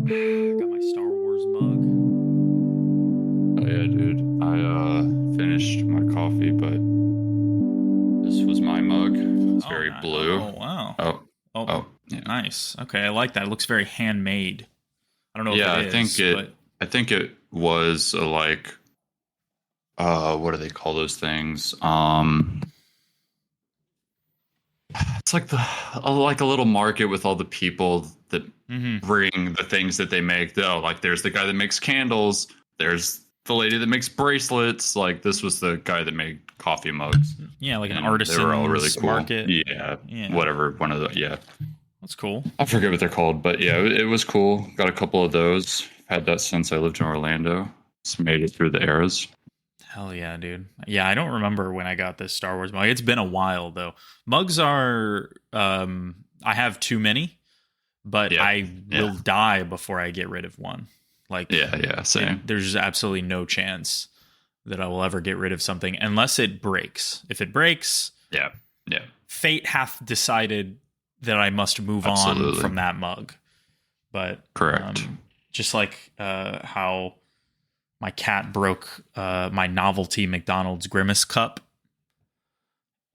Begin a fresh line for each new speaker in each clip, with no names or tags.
Got my Star Wars mug.
Oh yeah, dude. I finished my coffee, but this was my mug. It's very blue.
Oh, wow.
Oh,
Oh,
yeah.
nice. Okay, I like that. It looks very handmade. I don't know
Yeah,
if it is, but
I think it was like what do they call those things? It's like like a little market with all the people that bring the things that they make. Oh, like there's the guy that makes candles. There's the lady that makes bracelets. Like this was the guy that made coffee mugs.
Yeah, like an
And
artisan's
they were all really cool.
market.
Yeah, whatever. One of the
That's cool.
I forget what they're called, but yeah, it was cool. Got a couple of those. Had that since I lived in Orlando. Just made it through the eras.
Hell yeah, dude. Yeah, I don't remember when I got this Star Wars mug. It's been a while though. Mugs are I have too many, but I will die before I get rid of one. Like
same.
There's absolutely no chance that I will ever get rid of something unless it breaks. If it breaks, fate hath decided that I must move on from that mug. But
correct.
Just like how my cat broke my novelty McDonald's Grimace cup.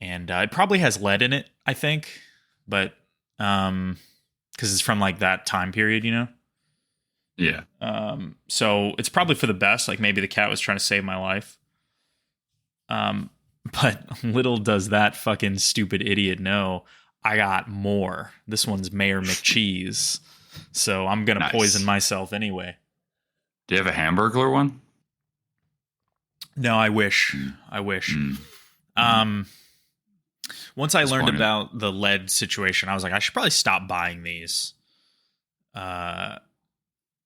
And it probably has lead in it, I think. But because it's from like that time period, you know?
Yeah.
So it's probably for the best. Like maybe the cat was trying to save my life. But little does that fucking stupid idiot know, I got more. This one's Mayor McCheese. So I'm going to poison myself anyway.
Do you have a Hamburglar one?
No, I wish. Once I learned about the lead situation, I was like, I should probably stop buying these. I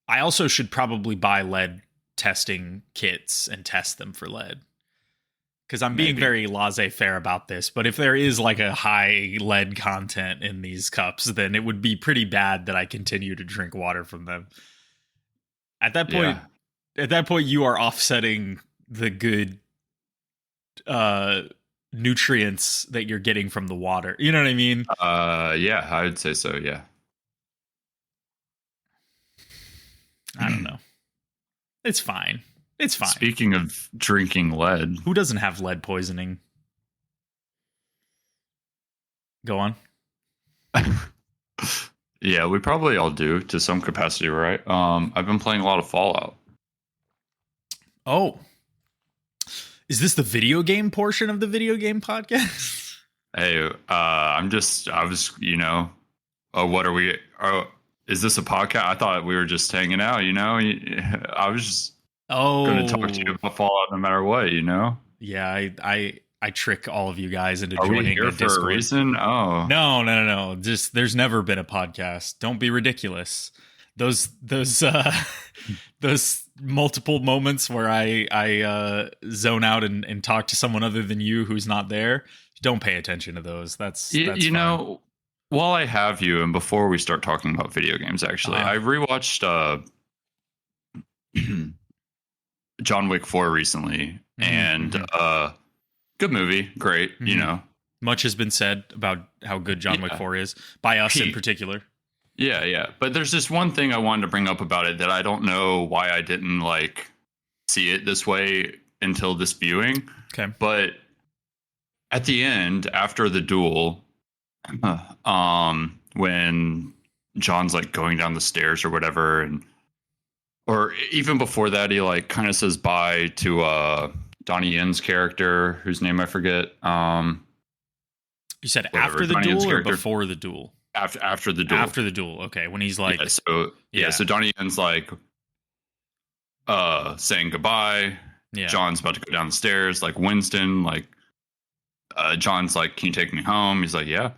also should probably buy lead testing kits and test them for lead. Because I'm being very laissez-faire about this, but if there is like a high lead content in these cups, then it would be pretty bad that I continue to drink water from them. At that point, you are offsetting the good nutrients that you're getting from the water. You know what I mean?
Yeah, I would say so. Yeah.
I don't know. It's fine. It's fine.
Speaking of drinking lead,
who doesn't have lead poisoning? Go on.
Yeah, we probably all do to some capacity, right? I've been playing a lot of Fallout.
Oh. Is this the video game portion of the video game podcast?
Hey, I was, what are we? Is this a podcast? I thought we were just hanging out, I was just going to talk to you about Fallout no matter what,
Yeah, I trick all of you guys into
joining. Are we here
for
a reason? Oh.
No. Just there's never been a podcast. Don't be ridiculous. Those multiple moments where I zone out and talk to someone other than you who's not there. Don't pay attention to those. That's fine.
While I have you, and before we start talking about video games, actually, I rewatched John Wick 4 recently, and good movie, great,
Much has been said about how good John Wick 4 is, by us in particular.
Yeah. But there's just one thing I wanted to bring up about it that I don't know why I didn't see it this way until this viewing.
Okay.
But at the end, after the duel, when John's going down the stairs or whatever, or even before that, he kind of says bye to Donnie Yen's character, whose name I forget.
You said after the duel or before the duel?
After the duel.
After the duel. Okay, when he's
so Donnie Yen's saying goodbye. Yeah. John's about to go down the stairs. Winston, John's can you take me home? He's like, yeah.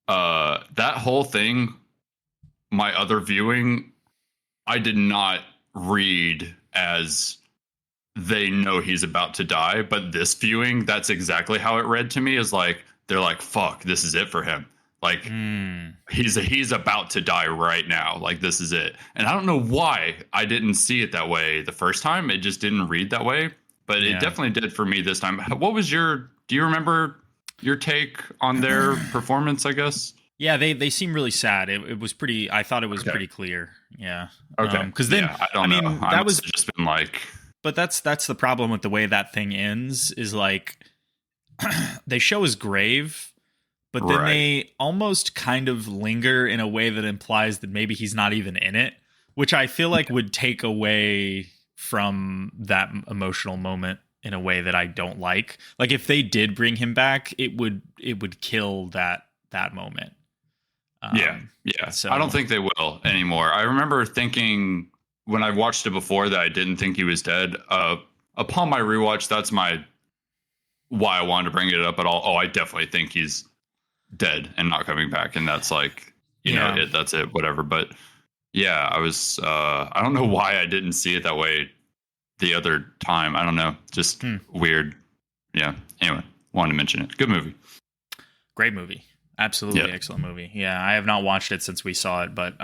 That whole thing, my other viewing, I did not read as they know he's about to die, but this viewing, that's exactly how it read to me. Is they're like, fuck, this is it for him. He's about to die right now. This is it. And I don't know why I didn't see it that way the first time. It just didn't read that way, but it definitely did for me this time. What was do you remember your take on their performance, I guess?
Yeah, they seem really sad. It was pretty. I thought it was
Okay.
pretty clear. Yeah.
Okay.
Because then
I don't know.
mean,
I
that
must
was.
have just been like,
But that's the problem with the way that thing ends. Is like they show his grave, but then
right.
they almost kind of linger in a way that implies that maybe he's not even in it, which I feel like would take away from that emotional moment in a way that I don't like. Like if they did bring him back, it would kill that moment.
Yeah.
So
I don't think they will anymore. I remember thinking when I watched it before that I didn't think he was dead. Upon my rewatch, that's why I wanted to bring it up at all. Oh, I definitely think he's dead and not coming back, and that's like, that's it, whatever. But yeah, I was I don't know why I didn't see it that way the other time. I don't know, just weird. Yeah. Anyway, wanted to mention it. Good movie.
Great movie. Absolutely excellent movie. Yeah, I have not watched it since we saw it, but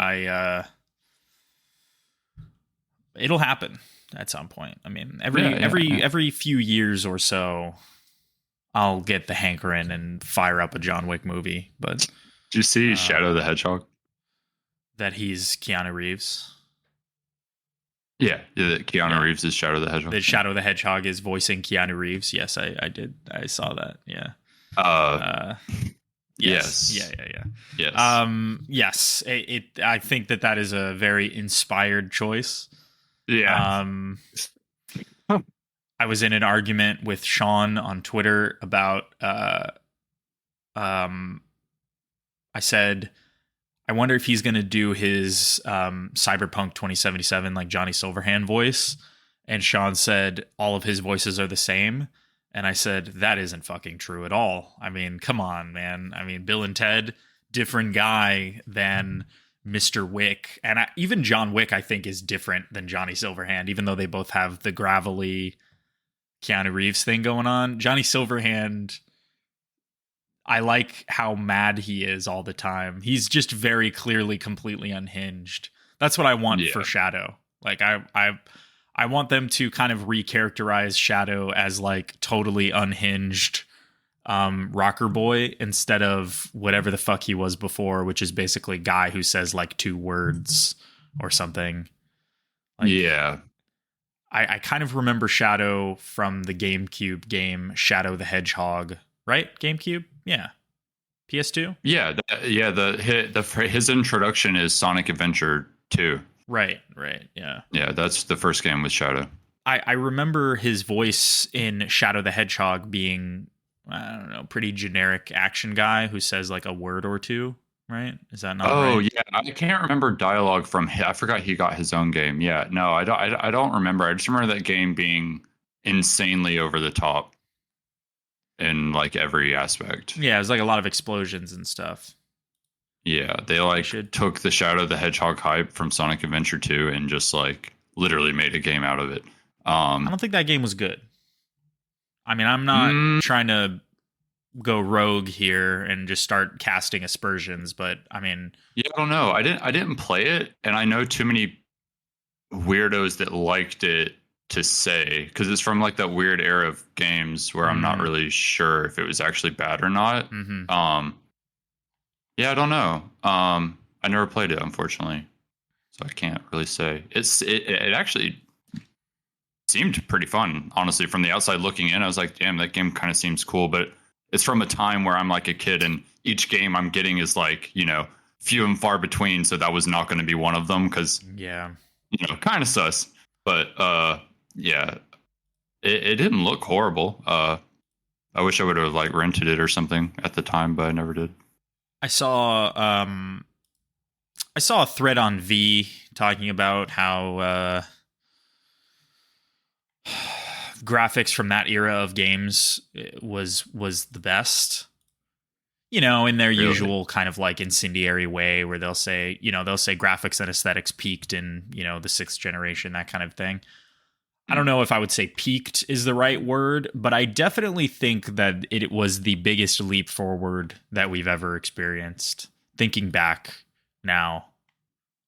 it'll happen at some point. I mean, every few years or so, I'll get the hankering and fire up a John Wick movie. But
did you see Shadow the Hedgehog?
That he's Keanu Reeves.
Yeah, Keanu Reeves is Shadow the Hedgehog.
That Shadow the Hedgehog is voicing Keanu Reeves. Yes, I did. I saw that. Yeah. Yes. Yeah.
Yes.
Yes. I think that is a very inspired choice.
Yeah.
I was in an argument with Sean on Twitter about I said, I wonder if he's going to do his Cyberpunk 2077 like Johnny Silverhand voice. And Sean said all of his voices are the same. And I said, that isn't fucking true at all. I mean, come on, man. I mean, Bill and Ted, different guy than Mr. Wick. And even John Wick, I think, is different than Johnny Silverhand, even though they both have the gravelly Keanu Reeves thing going on. Johnny Silverhand, I like how mad he is all the time. He's just very clearly completely unhinged. That's what I want for Shadow. Like I want them to kind of recharacterize Shadow as like totally unhinged rocker boy instead of whatever the fuck he was before, which is basically a guy who says like 2 words or something. Like,
yeah.
I kind of remember Shadow from the GameCube game Shadow the Hedgehog, right? GameCube? Yeah. PS2?
Yeah. His introduction is Sonic Adventure 2.
Right. Yeah.
Yeah, that's the first game with Shadow.
I remember his voice in Shadow the Hedgehog being, I don't know, pretty generic action guy who says like a word or two, right? Is that not right?
Oh, yeah. I can't remember dialogue from him. I forgot he got his own game. Yeah. No, I don't remember. I just remember that game being insanely over the top in like every aspect.
Yeah, it was like a lot of explosions and stuff.
Yeah, they like took the Shadow the Hedgehog hype from Sonic Adventure 2 and just like literally made a game out of it.
I don't think that game was good. I mean, I'm not trying to go rogue here and just start casting aspersions, but I mean,
yeah, I don't know. I didn't play it, and I know too many weirdos that liked it to say, because it's from like that weird era of games where I'm not really sure if it was actually bad or not. Yeah, I don't know. I never played it, unfortunately, so I can't really say. It actually seemed pretty fun, honestly. From the outside looking in, I was like, damn, that game kind of seems cool. But it's from a time where I'm like a kid, and each game I'm getting is like, few and far between. So that was not going to be one of them because, kind of sus. But yeah, it didn't look horrible. I wish I would have like rented it or something at the time, but I never did.
I saw a thread on V talking about how graphics from that era of games was the best. In their usual kind of like incendiary way, where they'll say graphics and aesthetics peaked in the 6th generation, that kind of thing. I don't know if I would say peaked is the right word, but I definitely think that it was the biggest leap forward that we've ever experienced. Thinking back now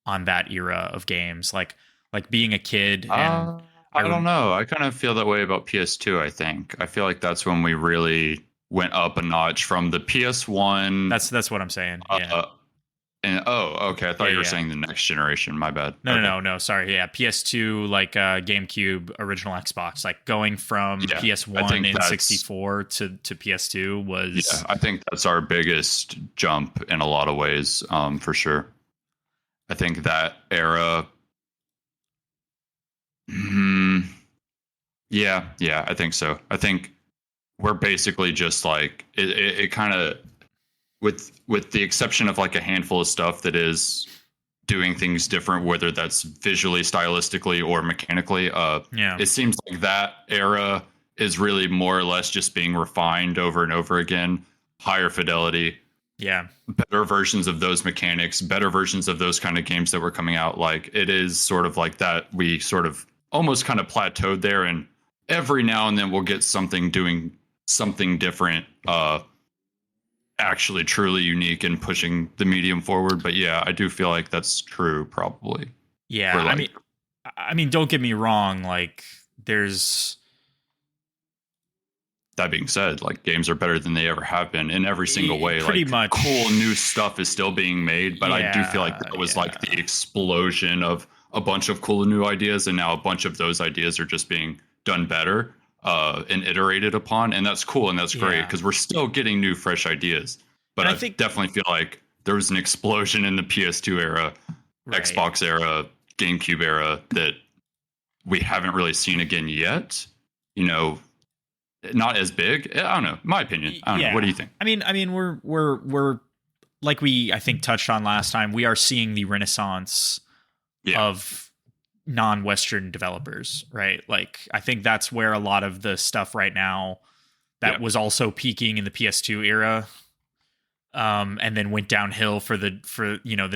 on that era of games, like being a kid. And
I don't know. I kind of feel that way about PS2. I think I feel like that's when we really went up a notch from the PS1.
That's what I'm saying. Yeah.
And okay. I thought you were saying the next generation. My bad.
No. Sorry. Yeah, PS2, like GameCube, original Xbox, like going from PS1 and 64 to PS2 was.
Yeah, I think that's our biggest jump in a lot of ways, for sure. I think that era. Yeah, I think so. I think we're basically just like it kind of, with the exception of like a handful of stuff that is doing things different, whether that's visually, stylistically, or mechanically. It seems like that era is really more or less just being refined over and over again. Higher fidelity, better versions of those mechanics, better versions of those kind of games that were coming out. Like, it is sort of like that. We sort of almost kind of plateaued there, and every now and then we'll get something doing something different, actually truly unique and pushing the medium forward. But yeah, I do feel like that's true, probably.
Yeah, like, I mean, don't get me wrong. Like, there's.
That being said, like, games are better than they ever have been in every single way.
Pretty
like,
much.
Cool new stuff is still being made, but I do feel like that was like the explosion of a bunch of cool new ideas, and now a bunch of those ideas are just being done better and iterated upon, and that's cool and that's great because we're still getting new, fresh ideas. But I definitely feel like there was an explosion in the PS2 era, Xbox era, GameCube era that we haven't really seen again yet. You know. Not as big. I don't know. My opinion. I don't know. What do you think?
I mean, we're like we, I think, touched on last time. We are seeing the renaissance of non-Western developers, right? Like, I think that's where a lot of the stuff right now that was also peaking in the PS2 era, and then went downhill for the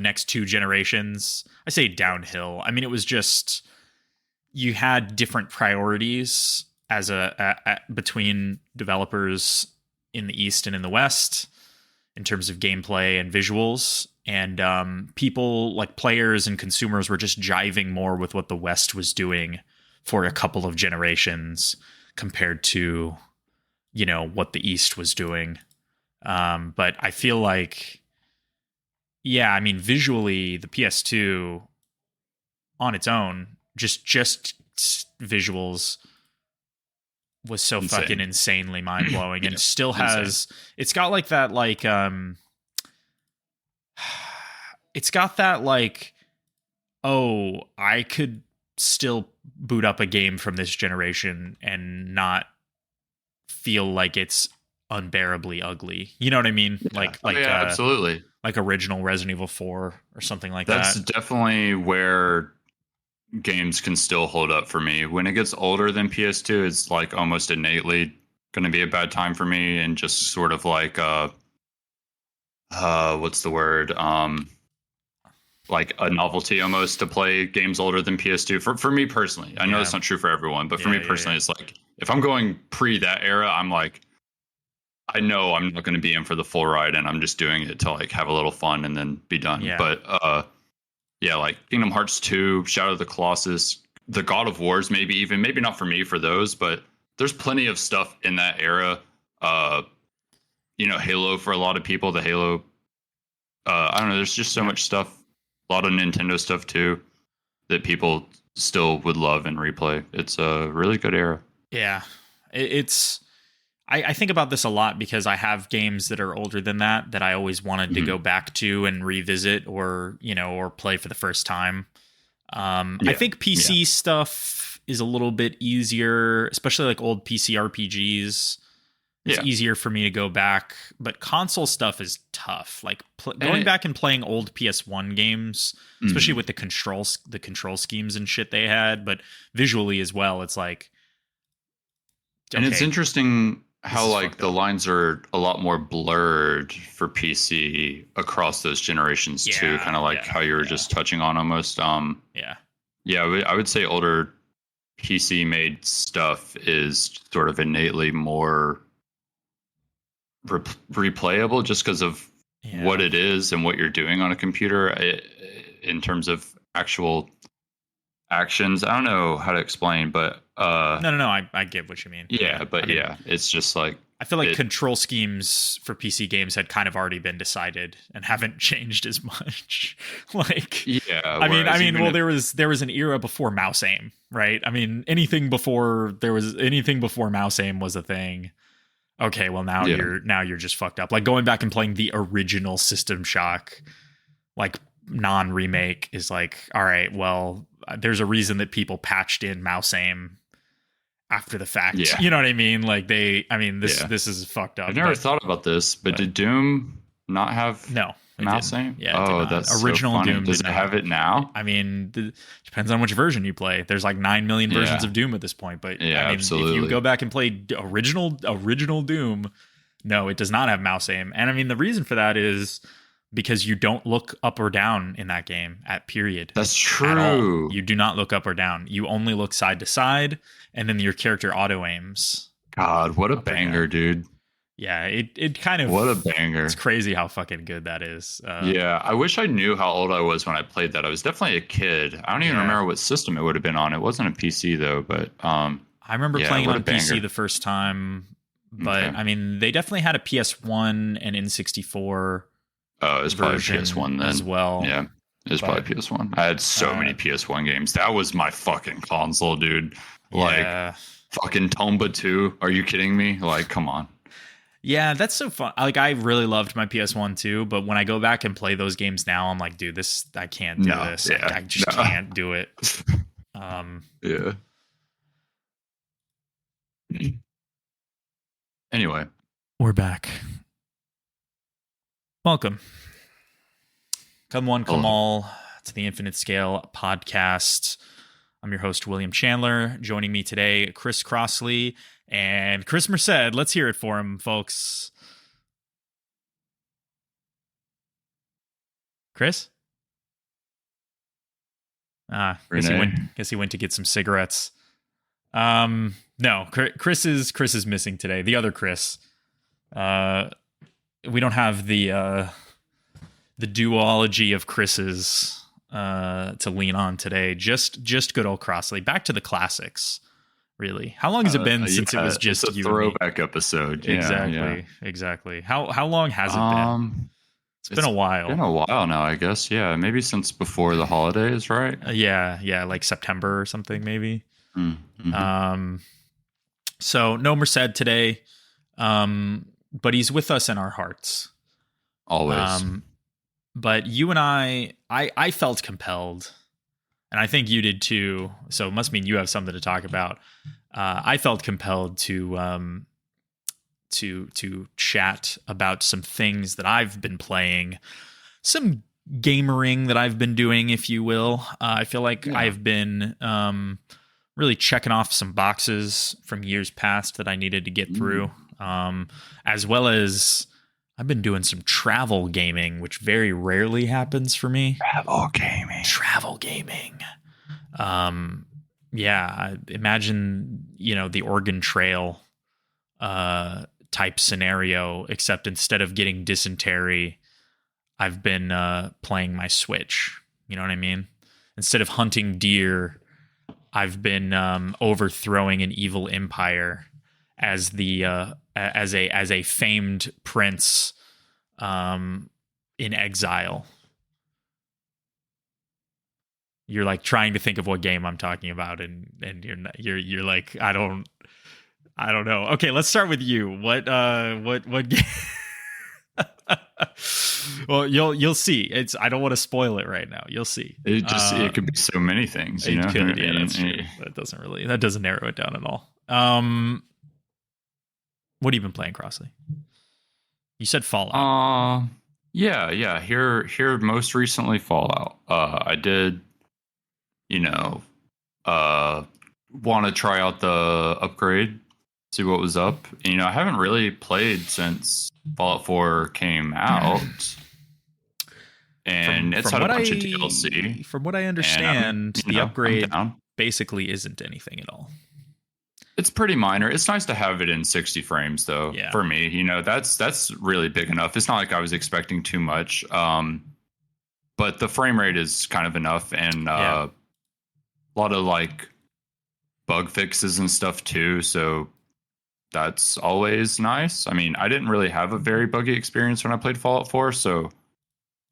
next two generations. I say downhill. I mean, it was just you had different priorities as between developers in the East and in the West in terms of gameplay and visuals, and people like players and consumers were just jiving more with what the West was doing for a couple of generations compared to, what the East was doing. But I feel like, I mean, visually the PS2 on its own, just visuals, was so fucking insanely mind-blowing and still has it's got that oh, I could still boot up a game from this generation and not feel like it's unbearably ugly. You know what I mean?
Absolutely.
Like original Resident Evil 4 or something like that.
That's definitely where games can still hold up for me. When it gets older than PS2, it's like almost innately going to be a bad time for me, and just sort of like what's the word, like a novelty almost to play games older than PS2 for me personally. I know it's not true for everyone, but for me personally, it's like if I'm going pre that era, I'm like, I know I'm not going to be in for the full ride, and I'm just doing it to like have a little fun and then be done. But like Kingdom Hearts 2, Shadow of the Colossus, the God of Wars, maybe not for me for those, but there's plenty of stuff in that era. Halo for a lot of people, the Halo, I don't know, there's just so much stuff, a lot of Nintendo stuff too, that people still would love and replay. It's a really good era.
Yeah, I think about this a lot because I have games that are older than that I always wanted to go back to and revisit or play for the first time. I think PC stuff is a little bit easier, especially like old PC RPGs. It's easier for me to go back, but console stuff is tough. Like going back and playing old PS1 games, especially with the control schemes and shit they had, but visually as well, it's like.
And it's interesting how like the lines are a lot more blurred for PC across those generations too, kind of like how you were just touching on almost. I would say older PC made stuff is sort of innately more replayable just because of what it is and what you're doing on a computer in terms of actual actions. I don't know how to explain, but
no, I get what you mean.
It's just like
I feel like control schemes for PC games had kind of already been decided and haven't changed as much. Like,
yeah,
I mean, well, there was an era before mouse aim, right? I mean, anything before mouse aim was a thing. Okay, well now you're just fucked up. Like going back and playing the original System Shock, like non-remake is like, all right, well, there's a reason that people patched in mouse aim after the fact.
Yeah.
You know what I mean? Like this is fucked up.
I've never thought about this, but did Doom not have mouse aim?
Yeah,
that's
original
so funny.
Doom.
Does it have it now?
I mean, depends on which version you play. There's like 9 million versions of Doom at this point, but
yeah,
I mean,
absolutely.
if you go back and play original Doom, no, it does not have mouse aim. And I mean, the reason for that is because you don't look up or down in that game at period.
That's true.
You do not look up or down. You only look side to side, and then your character auto aims.
God, what a banger, dude.
Yeah, it kind of...
What a banger.
It's crazy how fucking good that is.
Yeah, I wish I knew how old I was when I played that. I was definitely a kid. I don't even remember what system it would have been on. It wasn't a PC, though, but... I
remember playing it on PC the first time, but, I mean, they definitely had a PS1 and N64
Oh, it's probably PS1 then.
As well.
Yeah, it's probably PS1. I had so many PS1 games. That was my fucking console, dude. Like, fucking Tomba 2. Are you kidding me? Like, come on.
Yeah, that's so fun. Like, I really loved my PS1 too, but when I go back and play those games now, I'm like, dude, I can't do this. Yeah, I just can't do it.
Yeah. Anyway.
We're back. Welcome. Come one, come all to the Infinite Scale podcast. I'm your host, William Chandler. Joining me today, Chris Crossley and Chris Merced. Let's hear it for him, folks. Chris? Guess he went to get some cigarettes. No, Chris is missing today. The other Chris. We don't have the duology of Chris's to lean on today. Just good old Crossley. Back to the classics, really. How long has it been since it was just
it's a
you?
Throwback episode.
Exactly. How long has it been? It's been a while.
Been a while now, I guess. Yeah, maybe since before the holidays, right?
Yeah, like September or something, maybe.
Mm-hmm.
So no Merced today. But he's with us in our hearts.
Always.
But you and I felt compelled, and I think you did too, so it must mean you have something to talk about. I felt compelled to chat about some things that I've been playing, some gamering that I've been doing, if you will. I feel like I've been really checking off some boxes from years past that I needed to get through. As well as I've been doing some travel gaming, which very rarely happens for me. Travel gaming. I imagine, the Oregon Trail type scenario, except instead of getting dysentery, I've been playing my Switch. You know what I mean? Instead of hunting deer, I've been overthrowing an evil empire as a famed prince in exile. You're like trying to think of what game I'm talking about, and you're like, I don't know. Okay, let's start with you. What game? Well, you'll see. I don't want to spoil it right now. You'll see.
It could be so many things. You know,
that's true. That doesn't narrow it down at all. What have you been playing, Crossley? You said Fallout.
Yeah. Here most recently Fallout. I did, want to try out the upgrade, see what was up. And, I haven't really played since Fallout 4 came out. And it's had a bunch of DLC.
From what I understand, the upgrade basically isn't anything at all.
It's pretty minor. It's nice to have it in 60 frames, though. Yeah. For me, that's really big enough. It's not like I was expecting too much, but the frame rate is kind of enough, and a lot of like bug fixes and stuff too. So that's always nice. I mean, I didn't really have a very buggy experience when I played Fallout 4, so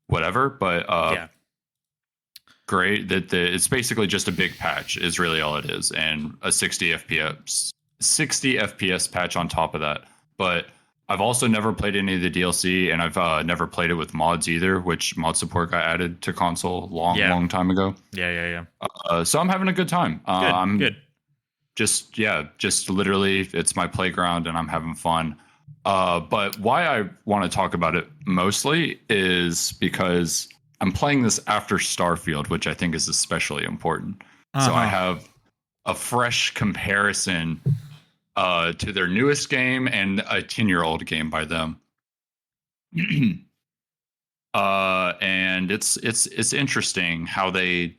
whatever. But
Yeah.
great that it's basically just a big patch is really all it is, and a 60 FPS patch on top of that. But I've also never played any of the DLC, and I've never played it with mods either, which mod support got added to console long time ago.
Yeah.
So I'm having a good time.
Good.
I'm
good.
Just literally, it's my playground, and I'm having fun. But why I want to talk about it mostly is because I'm playing this after Starfield, which I think is especially important. So I have a fresh comparison to their newest game and a 10-year-old game by them. And it's interesting how they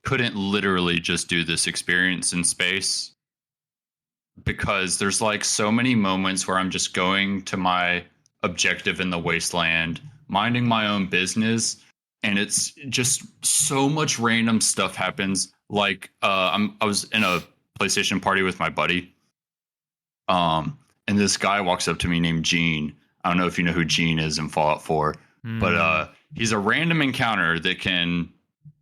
couldn't literally just do this experience in space, because there's like so many moments where I'm just going to my objective in the wasteland, minding my own business, and it's just so much random stuff happens. Like I was in a PlayStation party with my buddy, and this guy walks up to me named Gene. I don't know if you know who Gene is in Fallout 4, but he's a random encounter that can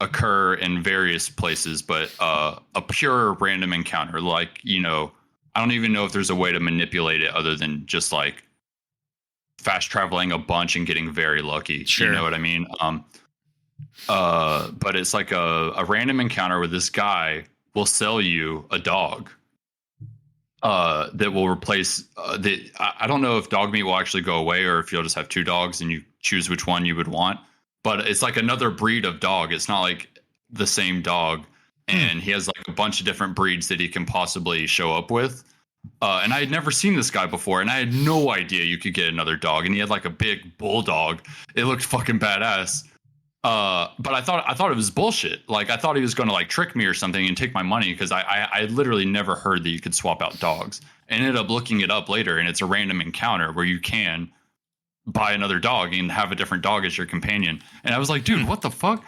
occur in various places, but a pure random encounter. Like, you know, I don't even know if there's a way to manipulate it other than just like fast traveling a bunch and getting very lucky.
Sure.
You know what I mean? But it's like a random encounter where this guy will sell you a dog that will replace I don't know if dog meat will actually go away or if you'll just have two dogs and you choose which one you would want. But it's like another breed of dog. It's not like the same dog. And he has like a bunch of different breeds that he can possibly show up with. And I had never seen this guy before, and I had no idea you could get another dog. And he had like a big bulldog. It looked fucking badass. But I thought it was bullshit. Like I thought he was going to like trick me or something and take my money, because I literally never heard that you could swap out dogs. I ended up looking it up later, and it's a random encounter where you can buy another dog and have a different dog as your companion. And I was like, dude, what the fuck?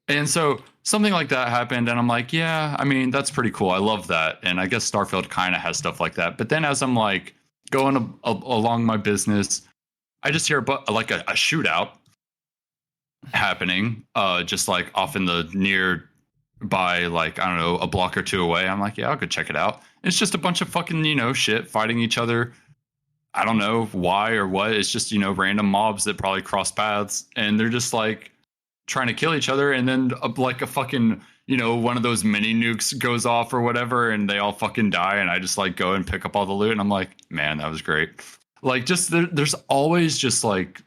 And so something like that happened, and I'm like, yeah, I mean, that's pretty cool. I love that. And I guess Starfield kind of has stuff like that. But then as I'm like going along my business, I just hear like a shootout happening, just like off in the nearby, like, I don't know, a block or two away. I'm like, yeah, I'll go check it out. It's just a bunch of fucking, you know, shit fighting each other. I don't know why or what. It's just, you know, random mobs that probably cross paths, and they're just like trying to kill each other. And then like a fucking, you know, one of those mini nukes goes off or whatever, and they all fucking die. And I just like go and pick up all the loot, and I'm like, man, that was great. Like, just there's always just like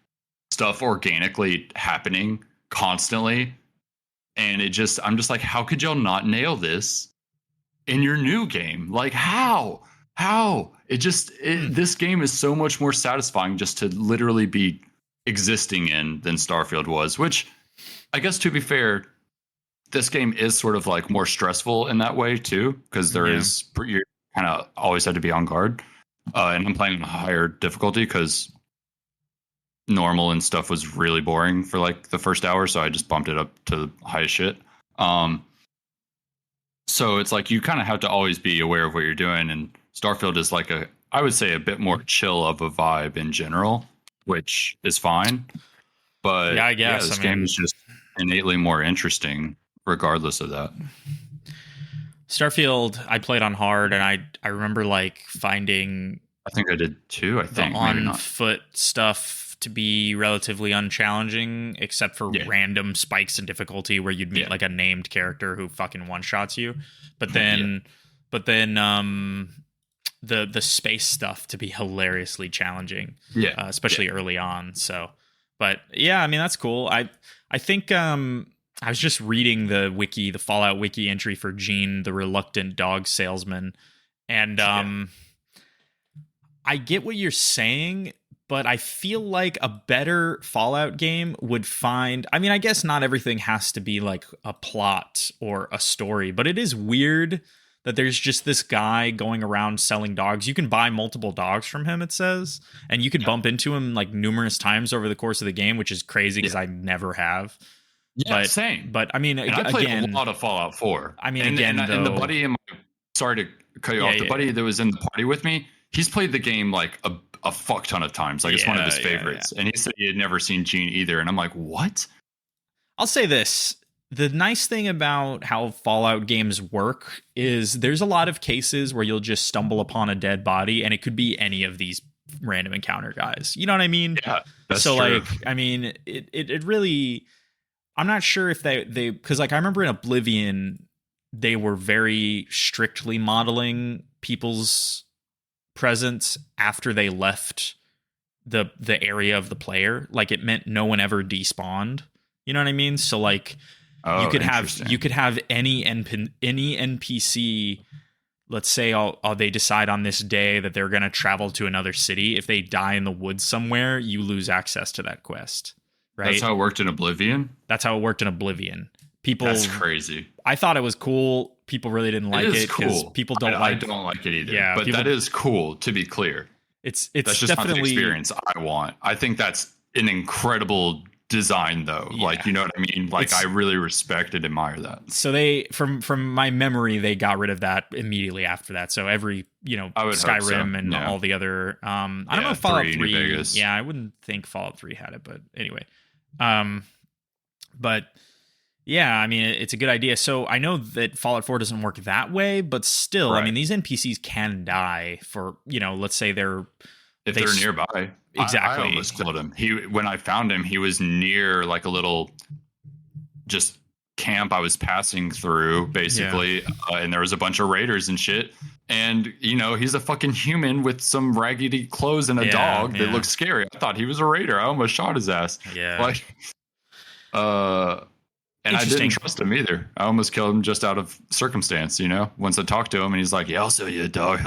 stuff organically happening constantly. And I'm just like, how could y'all not nail this in your new game? Like, how? This game is so much more satisfying just to literally be existing in than Starfield was, which I guess, to be fair, this game is sort of like more stressful in that way too, because you kind of always had to be on guard. And I'm playing on a higher difficulty because normal and stuff was really boring for like the first hour, so I just bumped it up to the highest shit. So it's like you kind of have to always be aware of what you're doing, and Starfield is like I would say a bit more chill of a vibe in general, which is fine. But
yeah, I guess
this game is just innately more interesting regardless of that.
Starfield, I played on hard, and I remember like finding,
I think I did too. I think
the on foot stuff to be relatively unchallenging, except for random spikes in difficulty where you'd meet like a named character who fucking one shots you. But then the space stuff to be hilariously challenging. Especially early on. So, but yeah, I mean, that's cool. I think I was just reading the Fallout wiki entry for Gene, the reluctant dog salesman, and I get what you're saying, but I feel like a better Fallout game would find, I mean, I guess not everything has to be like a plot or a story, but it is weird that there's just this guy going around selling dogs. You can buy multiple dogs from him, it says, and you can bump into him like numerous times over the course of the game, which is crazy because I never have.
Yeah, same.
But I mean,
I played a lot of Fallout 4.
I mean,
and the buddy in my, sorry to cut you off. The buddy that was in the party with me, he's played the game like a fuck ton of times. Like it's one of his favorites. And he said he had never seen Gene either. And I'm like, what?
I'll say this. The nice thing about how Fallout games work is there's a lot of cases where you'll just stumble upon a dead body, and it could be any of these random encounter guys. You know what I mean?
Yeah, that's
so
true.
Like, I mean, it really, I'm not sure if they, because like I remember in Oblivion, they were very strictly modeling people's presence after they left the area of the player. Like it meant no one ever despawned. You know what I mean? So like, you could have any NPC. Let's say they decide on this day that they're going to travel to another city. If they die in the woods somewhere, you lose access to that quest. Right?
That's how it worked in Oblivion?
That's how it worked in Oblivion.
That's crazy.
I thought it was cool. People really didn't like it because people don't
I don't like it either.
Yeah,
but that is cool, to be clear.
It's
that's just not the experience I want. I think that's an incredible design though. Yeah. Like, you know what I mean? Like I really respect and admire that.
So they, from my memory, they got rid of that immediately after that. So every, Skyrim and all the other, I don't know if Fallout 3, yeah, I wouldn't think Fallout 3 had it, but anyway. But yeah, I mean, it's a good idea. So I know that Fallout 4 doesn't work that way, but still, right. I mean, these NPCs can die for, let's say they're
nearby.
Exactly.
I almost killed him. When I found him, he was near like a little just camp I was passing through, basically. Yeah. And there was a bunch of raiders and shit. And, he's a fucking human with some raggedy clothes and a dog that looks scary. I thought he was a raider. I almost shot his ass.
Yeah.
And I didn't trust him either. I almost killed him just out of circumstance, once I talked to him and he's like, yeah, I'll sell you a dog.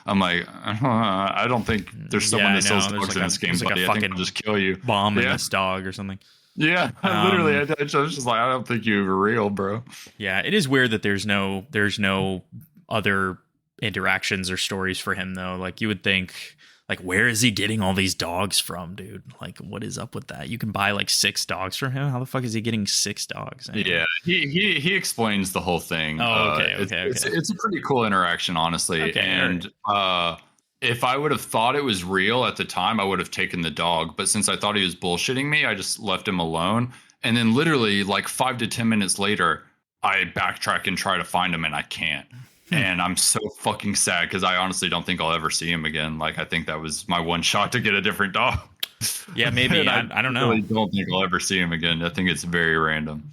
I'm like, I don't think there's someone that sells dogs in this game, buddy. I think I'll just kill you.
Bomb in this dog or something.
Yeah, literally. I was just like, I don't think you're real, bro.
Yeah, it is weird that there's no other interactions or stories for him, though. Like, you would think, like, where is he getting all these dogs from, dude? Like, what is up with that? You can buy like 6 dogs from him. How the fuck is he getting 6 dogs? Anyway.
Yeah, he explains the whole thing.
Oh, okay.
It's a pretty cool interaction, honestly. Okay, and if I would have thought it was real at the time, I would have taken the dog. But since I thought he was bullshitting me, I just left him alone. And then literally like 5 to 10 minutes later, I backtrack and try to find him, and I can't. And I'm so fucking sad because I honestly don't think I'll ever see him again. Like, I think that was my one shot to get a different dog.
Yeah, maybe. I don't know.
I really don't think I'll ever see him again. I think it's very random.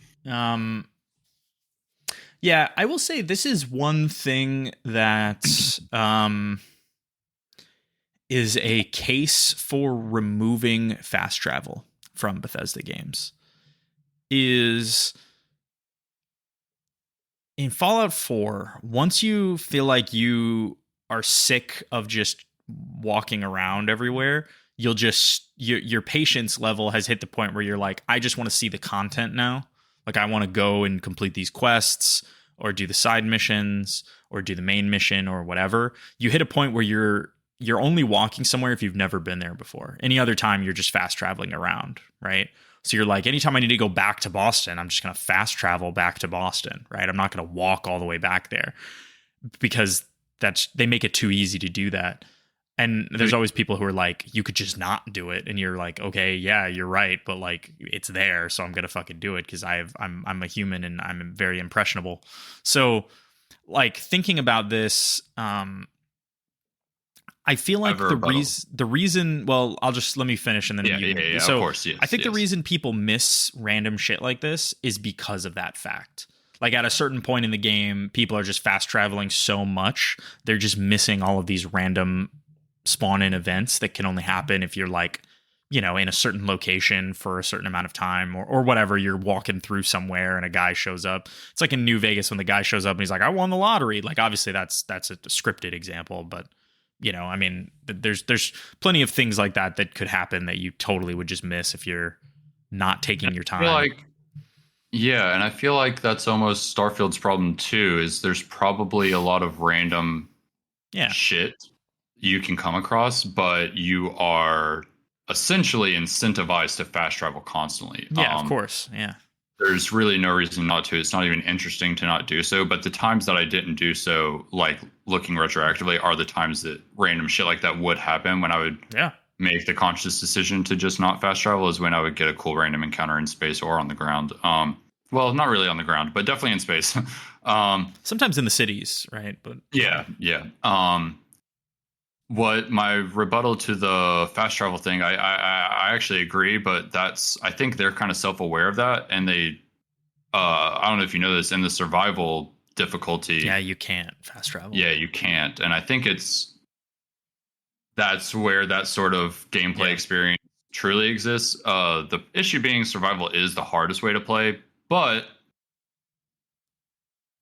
Yeah, I will say this is one thing that is a case for removing fast travel from Bethesda games. Is in Fallout 4, once you feel like you are sick of just walking around everywhere, you'll just your patience level has hit the point where you're like, I just want to see the content now. Like, I want to go and complete these quests or do the side missions or do the main mission or whatever. You hit a point where you're only walking somewhere if you've never been there before. Any other time, you're just fast traveling around, right? So you're like, anytime I need to go back to Boston, I'm just going to fast travel back to Boston, right? I'm not going to walk all the way back there because they make it too easy to do that. And there's always people who are like, you could just not do it. And you're like, okay, yeah, you're right. But like, it's there. So I'm going to fucking do it because I'm a human and I'm very impressionable. So like, thinking about this, I feel like the reason, well, let me finish and then
yeah,
so
of course, yes,
I think the reason people miss random shit like this is because of that fact. Like, at a certain point in the game, people are just fast traveling so much, they're just missing all of these random spawn-in events that can only happen if you're like, in a certain location for a certain amount of time or whatever. You're walking through somewhere and a guy shows up. It's like in New Vegas when the guy shows up and he's like, I won the lottery. Like, obviously that's a scripted example, but I mean, there's plenty of things like that could happen that you totally would just miss if you're not taking your time.
Yeah, and I feel like that's almost Starfield's problem too, is there's probably a lot of random shit you can come across, but you are essentially incentivized to fast travel constantly.
Yeah, of course. Yeah.
there's really no reason not to. It's not even interesting to not do so. But the times that I didn't do so, like looking retroactively, are the times that random shit like that would happen when I would make the conscious decision to just not fast travel, is when I would get a cool random encounter in space or on the ground. Well, not really on the ground, but definitely in space.
Sometimes in the cities, right? But
yeah. What my rebuttal to the fast travel thing, I actually agree, but I think they're kind of self-aware of that, and they, I don't know if you know this, in the survival difficulty.
Yeah, you can't fast travel.
Yeah, you can't, and I think that's where that sort of gameplay experience truly exists. The issue being survival is the hardest way to play, but,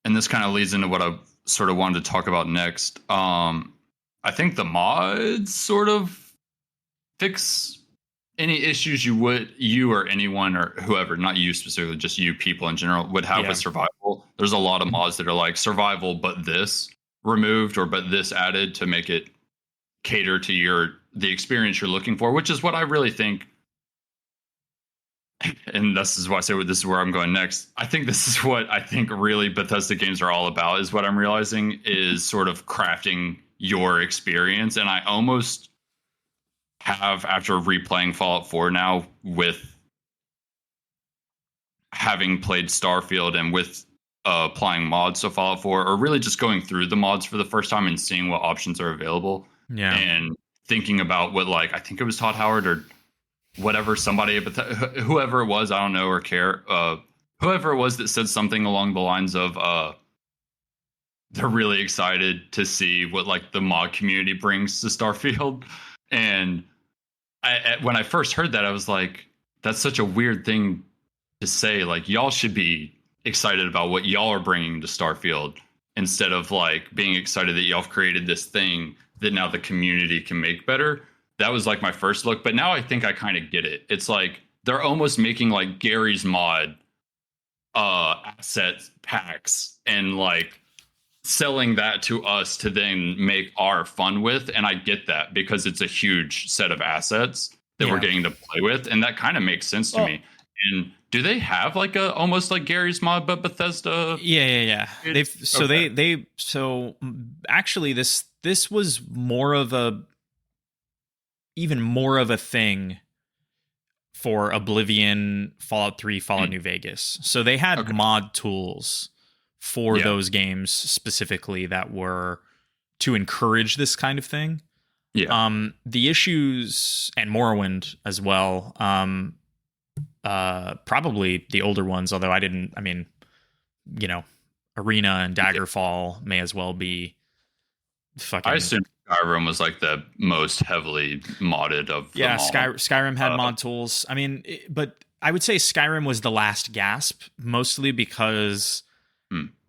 and this kind of leads into what I sort of wanted to talk about next. I think the mods sort of fix any issues you or anyone or whoever, not you specifically, just you people in general, would have with survival. There's a lot of mods that are like survival, but this removed, or but this added, to make it cater to the experience you're looking for, which is what I really think. And this is why I say this is where I'm going next. I think this is what I think really Bethesda games are all about, is what I'm realizing is sort of crafting your experience. And I almost have, after replaying Fallout 4 now, with having played Starfield and with applying mods to Fallout 4, or really just going through the mods for the first time and seeing what options are available.
Yeah.
And thinking about what, like, I think it was Todd Howard or whatever, somebody, but whoever it was, I don't know or care, whoever it was that said something along the lines of they're really excited to see what like the mod community brings to Starfield. And when I first heard that, I was like, that's such a weird thing to say. Like, y'all should be excited about what y'all are bringing to Starfield, instead of like being excited that y'all have created this thing that now the community can make better. That was like my first look, but now I think I kind of get it. It's like they're almost making like Gary's mod asset packs and like selling that to us to then make our fun with. And I get that, because it's a huge set of assets that we're getting to play with, and that kind of makes sense to me. And do they have like a almost like Gary's mod but Bethesda?
Yeah. So actually this was even more of a thing for Oblivion, Fallout 3, Fallout New Vegas. So they had mod tools for those games specifically that were to encourage this kind of thing. Yeah. The issues, and Morrowind as well, probably the older ones, although Arena and Daggerfall may as well be fucking...
I assume Skyrim was like the most heavily modded of them all.
Skyrim had mod tools. But I would say Skyrim was the last gasp, mostly because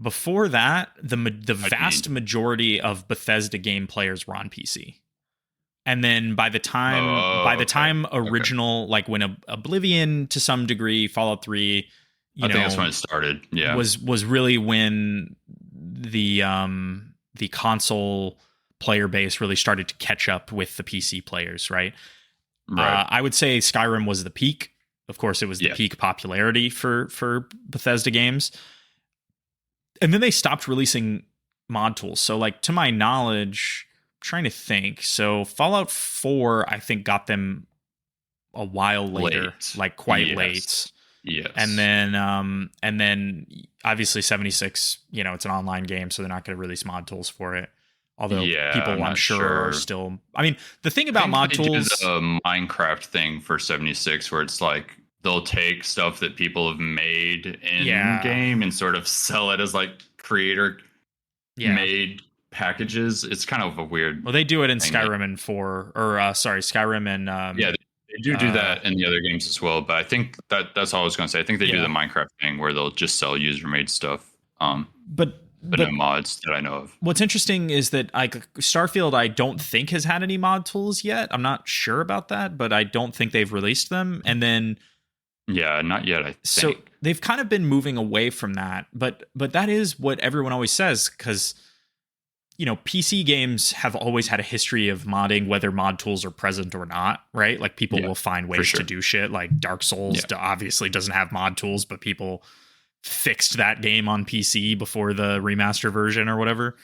before that, the vast majority of Bethesda game players were on PC. And then by the time original, like when Oblivion to some degree, Fallout 3, I think
that's when it started. Yeah,
was really when the console player base really started to catch up with the PC players, right? I would say Skyrim was the peak. Of course, it was the peak popularity for Bethesda games. And then they stopped releasing mod tools. So, like, to my knowledge, I'm trying to think. So Fallout 4, I think, got them a while later, like quite late.
Yes.
And then obviously 76, it's an online game, so they're not going to release mod tools for it. Although people, I'm sure, are still... the thing about mod tools...
do the Minecraft thing for 76, where it's like they'll take stuff that people have made in game and sort of sell it as like creator made packages. It's kind of a weird...
Well, they do it in Skyrim and Skyrim and...
they do that in the other games as well, but I think that's all I was going to say. I think they do the Minecraft thing where they'll just sell user-made stuff. But no mods that I know of.
What's interesting is that Starfield, I don't think has had any mod tools yet. I'm not sure about that, but I don't think they've released them. And then...
Yeah, not yet, I think.
So they've kind of been moving away from that, but that is what everyone always says, because PC games have always had a history of modding, whether mod tools are present or not, right? Like people will find ways to do shit. Like Dark Souls obviously doesn't have mod tools, but people fixed that game on PC before the remaster version or whatever.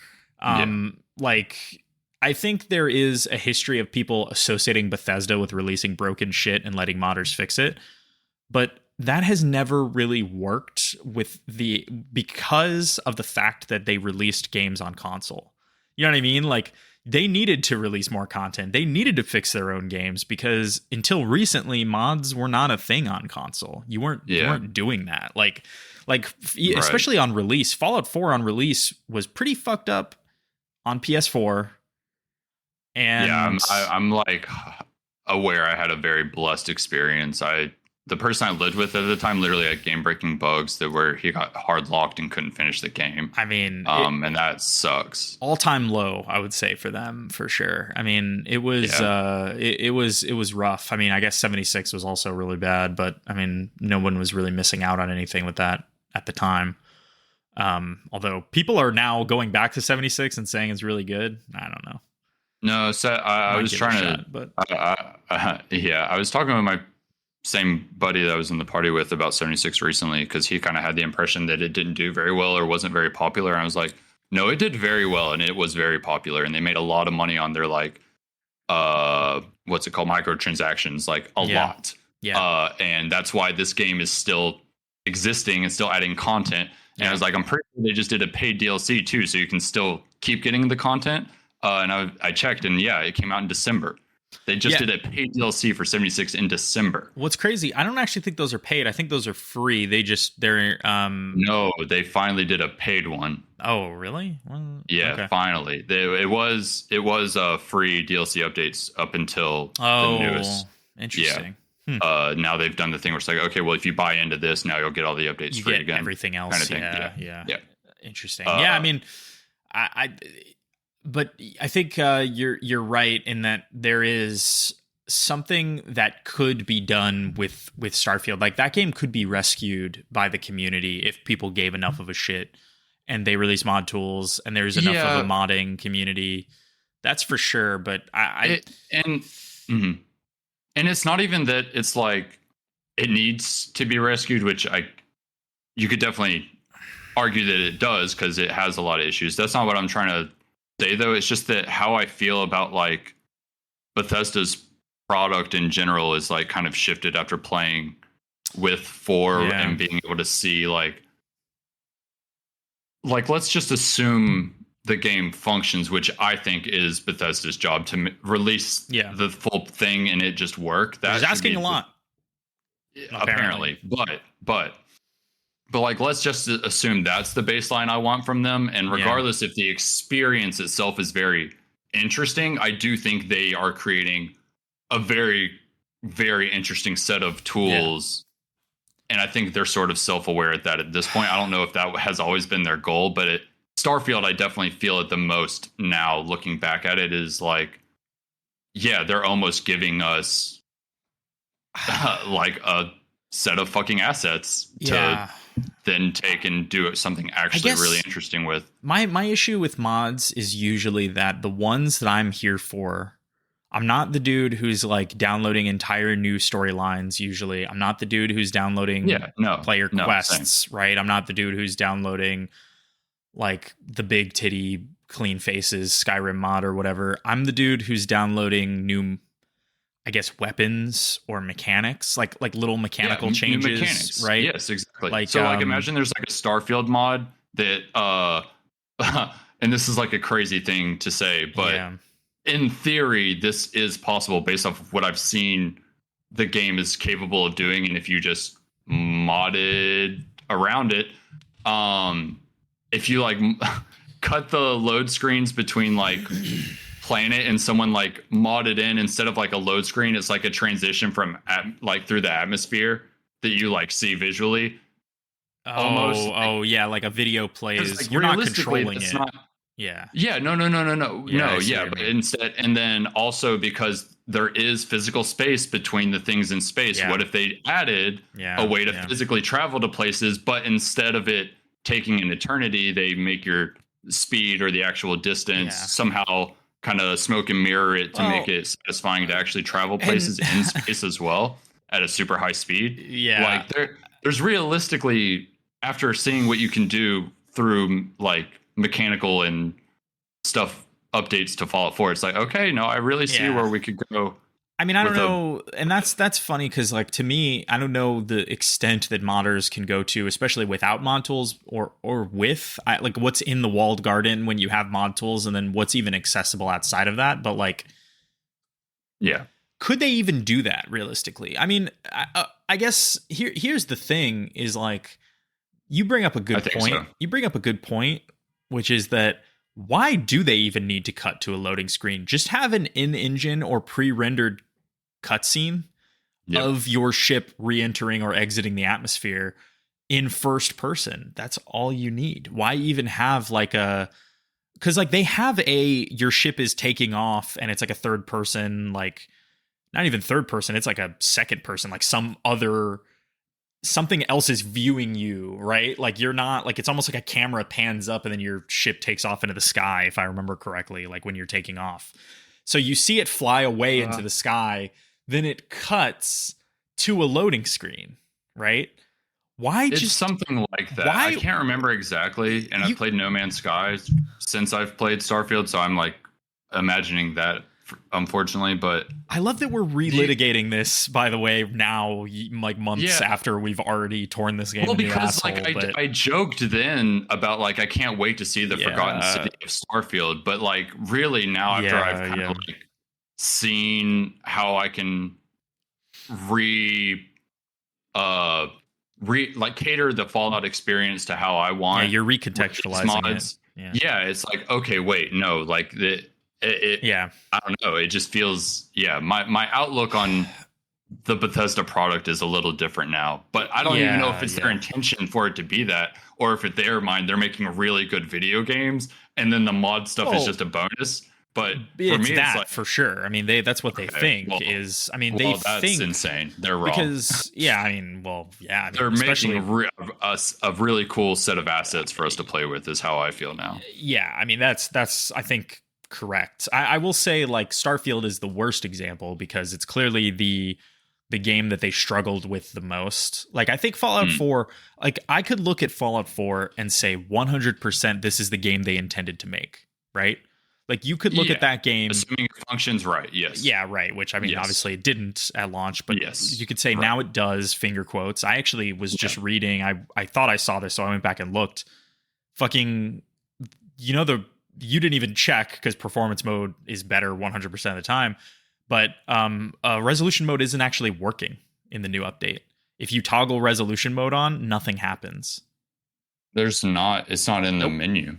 Like, I think there is a history of people associating Bethesda with releasing broken shit and letting modders fix it. But that has never really worked because of the fact that they released games on console. You know what I mean? Like, they needed to release more content. They needed to fix their own games because until recently, mods were not a thing on console. You weren't doing that. Like especially on release. Fallout 4 on release was pretty fucked up on PS4. And
I'm like aware I had a very blessed experience. The person I lived with at the time literally had game-breaking bugs where he got hard locked and couldn't finish the game.
I mean,
and that sucks.
All-time low, I would say, for them, for sure. I mean, it was it was rough. I mean, I guess 76 was also really bad, but I mean, no one was really missing out on anything with that at the time. Although people are now going back to 76 and saying it's really good. I don't know.
No, so I was trying to, but I was talking with my same buddy that I was in the party with about 76 recently, because he kind of had the impression that it didn't do very well or wasn't very popular. And I was like, no, it did very well, and it was very popular, and they made a lot of money on their like what's it called, microtransactions, like a lot. And that's why this game is still existing and still adding content. And I was like, I'm pretty sure they just did a paid DLC too, so you can still keep getting the content. And I checked, and it came out in December. They just did a paid DLC for 76 in December.
What's crazy, I don't actually think those are paid. I think those are free. They're
No, they finally did a paid one.
Oh, really? Well, okay.
Finally. It was free DLC updates up until the newest.
Interesting.
Now they've done the thing where it's like, okay, well, if you buy into this, now you'll get all the updates free again.
Everything else.
Kind of thing.
Yeah. Interesting. I mean, but I think you're right in that there is something that could be done with Starfield. Like, that game could be rescued by the community if people gave enough of a shit and they release mod tools and there's enough of a modding community. That's for sure. But
and it's not even that it's like it needs to be rescued, which you could definitely argue that it does because it has a lot of issues. That's not what I'm trying to say, though. It's just that how I feel about like Bethesda's product in general is like kind of shifted after playing with 4 and being able to see like let's just assume the game functions, which I think is Bethesda's job, to release the full thing and it just work. That's
asking a lot,
apparently. But like, let's just assume that's the baseline I want from them. And regardless if the experience itself is very interesting, I do think they are creating a very, very interesting set of tools. And I think they're sort of self-aware at this point. I don't know if that has always been their goal, but Starfield, I definitely feel it the most now, looking back at it, is like, they're almost giving us like a set of fucking assets to then take and do something actually really interesting with.
My issue with mods is usually that the ones that I'm here for, I'm not the dude who's like downloading entire new storylines. Usually I'm not the dude who's downloading player quests, right? I'm not the dude who's downloading like the big titty clean faces Skyrim mod or whatever. I'm the dude who's downloading new, I guess, weapons or mechanics, like little mechanical changes, new mechanics, right?
Yes, exactly. Like, so like imagine there's like a Starfield mod that and this is like a crazy thing to say, but in theory this is possible based off of what I've seen the game is capable of doing. And if you just modded around it, if you like cut the load screens between like playing it and someone like modded in, instead of like a load screen, it's like a transition from like through the atmosphere that you like see visually.
Almost. Like a video plays.
Like,
you're not controlling it.
No. But instead, and then also because there is physical space between the things in space. What if they added a way to physically travel to places, but instead of it taking an eternity, they make your speed or the actual distance,
Yeah.
somehow kind of smoke and mirror it to make it satisfying to actually travel places in space as well at a super high speed.
Yeah.
Like there's realistically, after seeing what you can do through like mechanical and stuff updates to Fallout 4, it's like, okay, no, I really see where we could go.
I mean, I don't know, and that's funny because, like, to me, I don't know the extent that modders can go to, especially without mod tools or with like what's in the walled garden when you have mod tools, and then what's even accessible outside of that. But like,
yeah,
could they even do that realistically? I mean, I guess here's the thing: is like, you bring up a good point. So. You bring up a good point, which is that. Why do they even need to cut to a loading screen? Just have an in-engine or pre-rendered cutscene of your ship re-entering or exiting the atmosphere in first person. That's all you need. Why even have like a... Because like they have your ship is taking off and it's like a third person, like not even third person. It's like a second person, like something else is viewing you, right? Like you're not like, it's almost like a camera pans up and then your ship takes off into the sky, if I remember correctly, like when you're taking off. So you see it fly away into the sky, then it cuts to a loading screen, right? Why
it's just something like that? I can't remember exactly, and I've played No Man's Sky since I've played Starfield, so I'm like imagining that, unfortunately. But
I love that we're relitigating this, by the way, now like months after we've already torn this game. Well, because
asshole, I joked then about like I can't wait to see the Forgotten City of Starfield, but like really now after I've kind of like seen how I can like cater the Fallout experience to how I want.
Yeah, you're recontextualizing it.
Yeah, it's like, okay, wait, no, like I don't know. It just feels, my outlook on the Bethesda product is a little different now, but I don't even know if it's their intention for it to be that, or if in their mind, they're making really good video games and then the mod stuff is just a bonus. But for me, it's like,
for sure. I mean, that's what they think is. I mean, they
that's
think
insane. They're wrong
because
they're making a really cool set of assets for us to play with. Is how I feel now.
Yeah, I mean, that's I think correct. I will say like Starfield is the worst example because it's clearly the game that they struggled with the most. Like I think Fallout 4, like I could look at Fallout 4 and say 100% this is the game they intended to make, right? Like you could look at that game,
assuming it functions right. Yes.
Yeah, right. Which I mean, obviously it didn't at launch, but you could say now it does. Finger quotes. I actually was just reading. I thought I saw this, so I went back and looked. Fucking, you didn't even check because performance mode is better 100% of the time, but resolution mode isn't actually working in the new update. If you toggle resolution mode on, nothing happens.
It's not in the menu.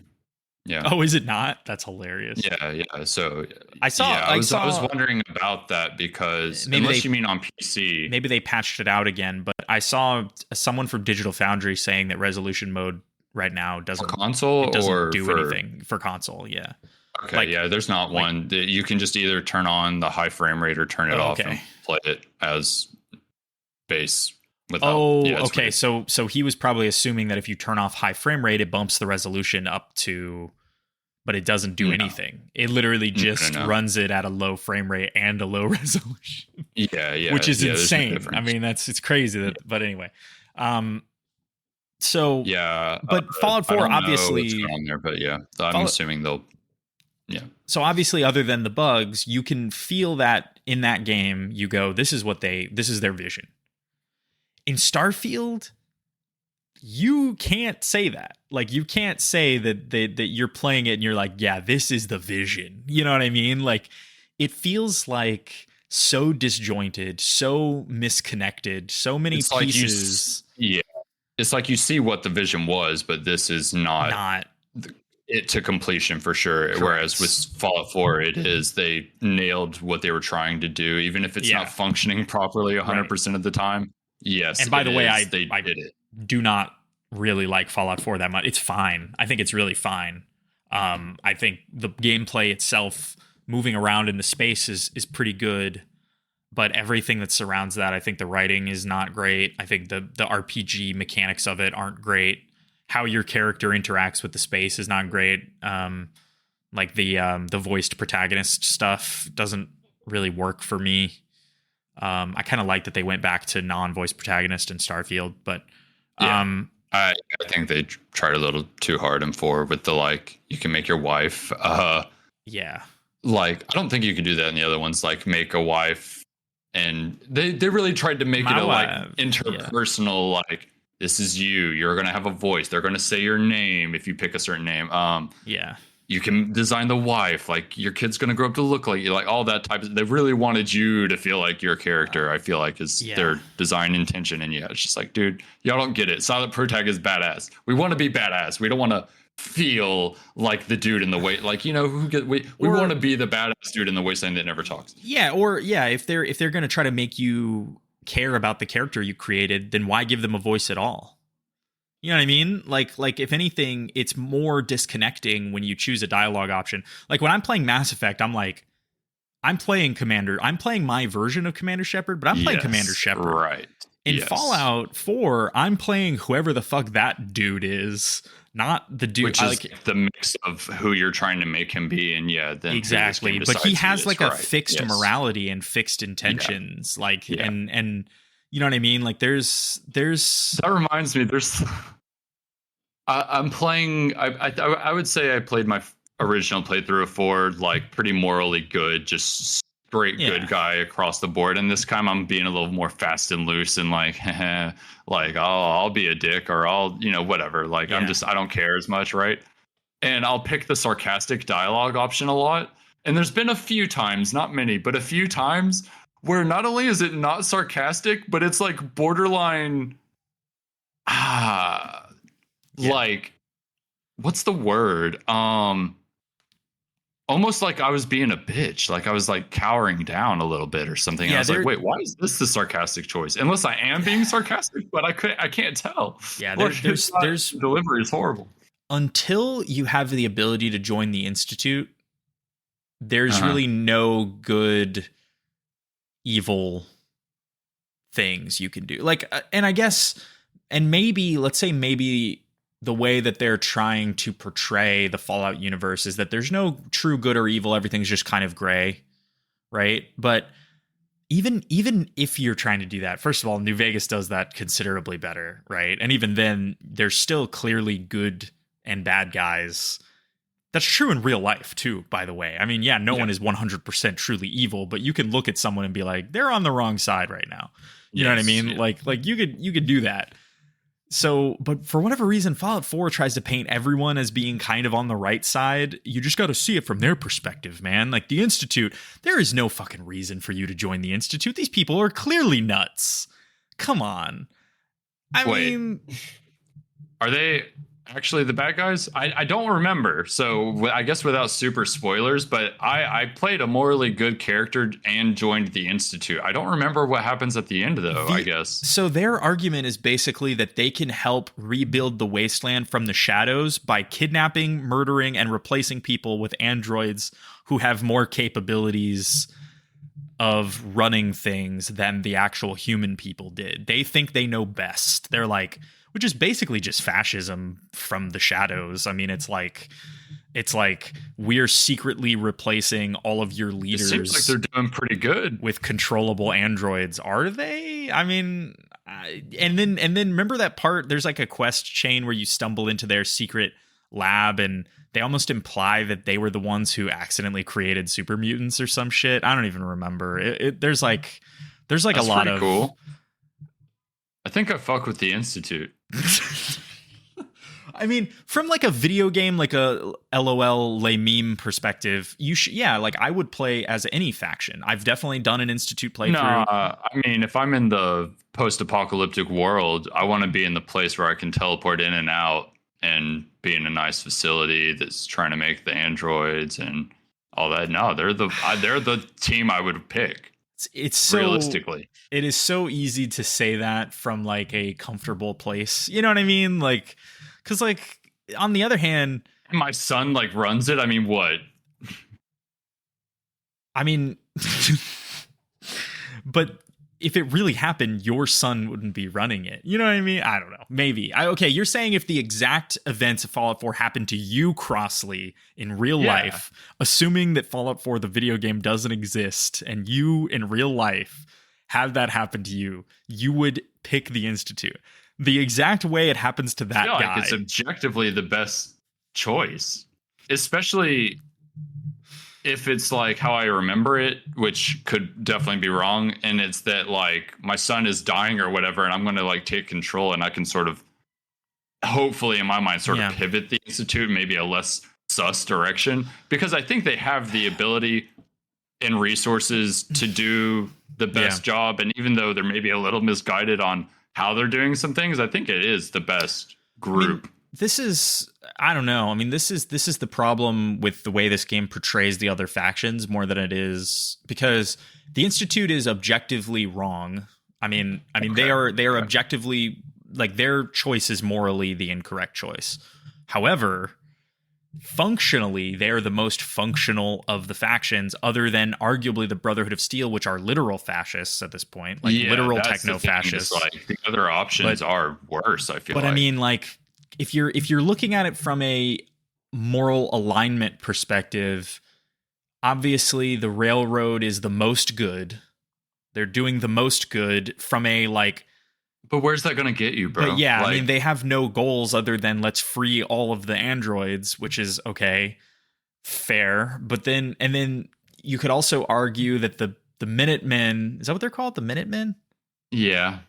Yeah.
Oh, is it not? That's hilarious.
Yeah. So
I was
wondering about that because unless you mean on PC,
maybe they patched it out again. But I saw someone from Digital Foundry saying that resolution mode right now doesn't
do
anything for console. Yeah.
Okay. There's not one that you can just either turn on the high frame rate or turn it off and play it as base.
Okay. So he was probably assuming that if you turn off high frame rate, it bumps the resolution up to, but it doesn't do anything. It literally just runs it at a low frame rate and a low resolution.
Yeah.
Which is insane. I mean, it's crazy. But anyway, but Fallout 4 obviously
what's going on there, but I'm assuming they'll. Yeah.
So obviously, other than the bugs, you can feel that in that game. You go, this is their vision. In Starfield, you can't say that. Like, you can't say that you're playing it and you're like, yeah, this is the vision. You know what I mean? Like, it feels like so disjointed, so misconnected, so many pieces.
It's like you see what the vision was, but this is not it to completion for sure. Correct. Whereas with Fallout 4, they nailed what they were trying to do, even if it's not functioning properly 100% of the time. Yes,
and by the way, I
did it.
Do not really like Fallout 4 that much. It's fine. I think it's really fine. I think the gameplay itself, moving around in the space, is pretty good, but everything that surrounds that, I think the writing is not great. I think the RPG mechanics of it aren't great. how your character interacts with the space is not great. Like the voiced protagonist stuff doesn't really work for me. I kind of like that they went back to non-voiced protagonist in Starfield, but
I think they tried a little too hard and forward with the like you can make your wife.
Yeah.
Like I don't think you can do that in the other ones. Like make a wife, and they really tried to make it a like interpersonal. Like this is you. You're gonna have a voice. They're gonna say your name if you pick a certain name. You can design the wife. Like your kid's gonna grow up to look like you. Like all that type of. They really wanted you to feel like your character. I feel like is their design intention. And yeah, it's just like, dude, y'all don't get it. Silent Protag is badass. We want to be badass. We don't want to feel like the dude in the way. Like we want to be the badass dude in the wasteland that never talks.
Yeah, if they're gonna try to make you care about the character you created, then why give them a voice at all? You know what I mean? Like if anything, it's more disconnecting when you choose a dialogue option. Like when I'm playing Mass Effect, I'm playing my version of Commander Shepard, but I'm playing Commander Shepard.
Right.
In Fallout 4, I'm playing whoever the fuck that dude is, not the dude.
Which is like the mix of who you're trying to make him be, and then
exactly. But he has like a fixed morality and fixed intentions, and you know what I mean? Like there's
that reminds me. I'm playing. I would say I played my original playthrough of 4 like pretty morally good, just straight good guy across the board. And this time I'm being a little more fast and loose and like, like I'll be a dick or I'll whatever. Like I don't care as much, right? And I'll pick the sarcastic dialogue option a lot. And there's been a few times, not many, but a few times where not only is it not sarcastic, but it's like borderline. Like, what's the word? Almost like I was being a bitch. Like I was like cowering down a little bit or something. I was like, wait, why is this the sarcastic choice? Unless I am being sarcastic, but I can't tell.
Yeah, there's
delivery is horrible.
Until you have the ability to join the Institute, there's really no good evil things you can do. Like, and I guess, and maybe, let's say maybe the way that they're trying to portray the Fallout universe is that there's no true good or evil. Everything's just kind of gray, right? But even if you're trying to do that, first of all, New Vegas does that considerably better, right? And even then, there's still clearly good and bad guys. That's true in real life too, by the way. I mean, no one is 100% truly evil, but you can look at someone and be like, they're on the wrong side right now. You know what I mean? Yeah. Like you could do that. So, but for whatever reason, Fallout 4 tries to paint everyone as being kind of on the right side. You just got to see it from their perspective, man. Like the Institute, there is no fucking reason for you to join the Institute. These people are clearly nuts. Come on. I mean,
are they actually the bad guys? I don't remember. So I guess without super spoilers, but I played a morally good character and joined the Institute. I don't remember what happens at the end though, I guess.
So their argument is basically that they can help rebuild the wasteland from the shadows by kidnapping, murdering, and replacing people with androids who have more capabilities of running things than the actual human people did. They think they know best. They're like, which is basically just fascism from the shadows. I mean, it's like we're secretly replacing all of your leaders.
It seems like they're doing pretty good
with controllable androids. Are they? I mean, and then remember that part? There's like a quest chain where you stumble into their secret lab, and they almost imply that they were the ones who accidentally created super mutants or some shit. I don't even remember. There's like
That's
a lot of
cool. I think I fuck with the Institute.
I mean, from like a video game, like a LOL lay meme perspective, like I would play as any faction. I've definitely done an Institute playthrough.
No, I mean, if I'm in the post-apocalyptic world, I want to be in the place where I can teleport in and out and be in a nice facility that's trying to make the androids and all that. No, they're the team I would pick.
It's so
realistically,
it is so easy to say that from like a comfortable place. You know what I mean? Like, because like on the other hand,
my son like runs it. I mean, what?
I mean, but if it really happened, your son wouldn't be running it. You know what I mean? I don't know. Maybe. Okay, you're saying if the exact events of Fallout 4 happened to you, Crossley, in real life, assuming that Fallout 4, the video game, doesn't exist, and you, in real life, have that happen to you, you would pick the Institute. The exact way it happens to that guy.
Like it's objectively the best choice, especially if it's like how I remember it, which could definitely be wrong, and it's that like my son is dying or whatever, and I'm going to like take control, and I can sort of, hopefully in my mind, sort of pivot the Institute, maybe a less sus direction, because I think they have the ability and resources to do the best job, and even though they're maybe a little misguided on how they're doing some things, I think it is the best group.
This is, I don't know. I mean, this is the problem with the way this game portrays the other factions more than it is, because the Institute is objectively wrong. I mean, they are objectively, like, their choice is morally the incorrect choice. However, functionally, they are the most functional of the factions, other than arguably the Brotherhood of Steel, which are literal fascists at this point, like literal techno-fascists.
Like, the other options are worse, I feel like.
But I mean, like, if you're looking at it from a moral alignment perspective, obviously the Railroad is the most good. They're doing the most good from a, like...
But where's that going to get you, bro?
But yeah, like, I mean, they have no goals other than let's free all of the androids, which is okay, fair. But then you could also argue that the Minutemen, is that what they're called? The Minutemen?
Yeah.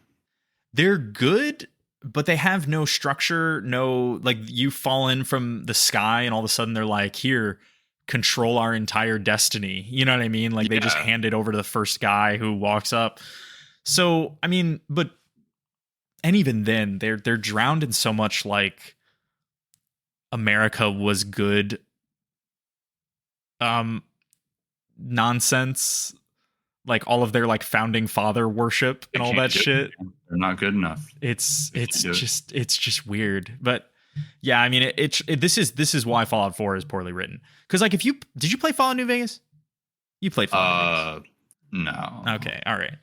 They're good, but they have no structure, no, like, you fall in from the sky and all of a sudden they're like, here, control our entire destiny. You know what I mean? Like, they just hand it over to the first guy who walks up. So, I mean, and even then, they're drowned in so much, like, America was good nonsense. Like, all of their, like, founding father worship and all that shit.
They're not good enough.
It's just weird. But yeah, I mean, this is why Fallout 4 is poorly written. Because, like, did you play Fallout New Vegas? You played Fallout New Vegas.
No.
Okay, all right.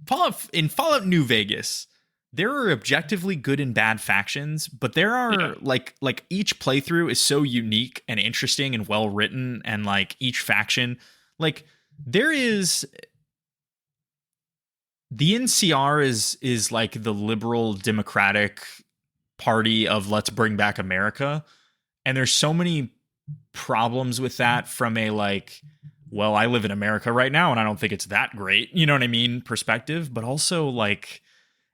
Fallout New Vegas, there are objectively good and bad factions, but there are like each playthrough is so unique and interesting and well written, and like each faction, like there is. The NCR is like the liberal democratic party of let's bring back America. And there's so many problems with that from a, like, well, I live in America right now and I don't think it's that great, you know what I mean, perspective. But also, like,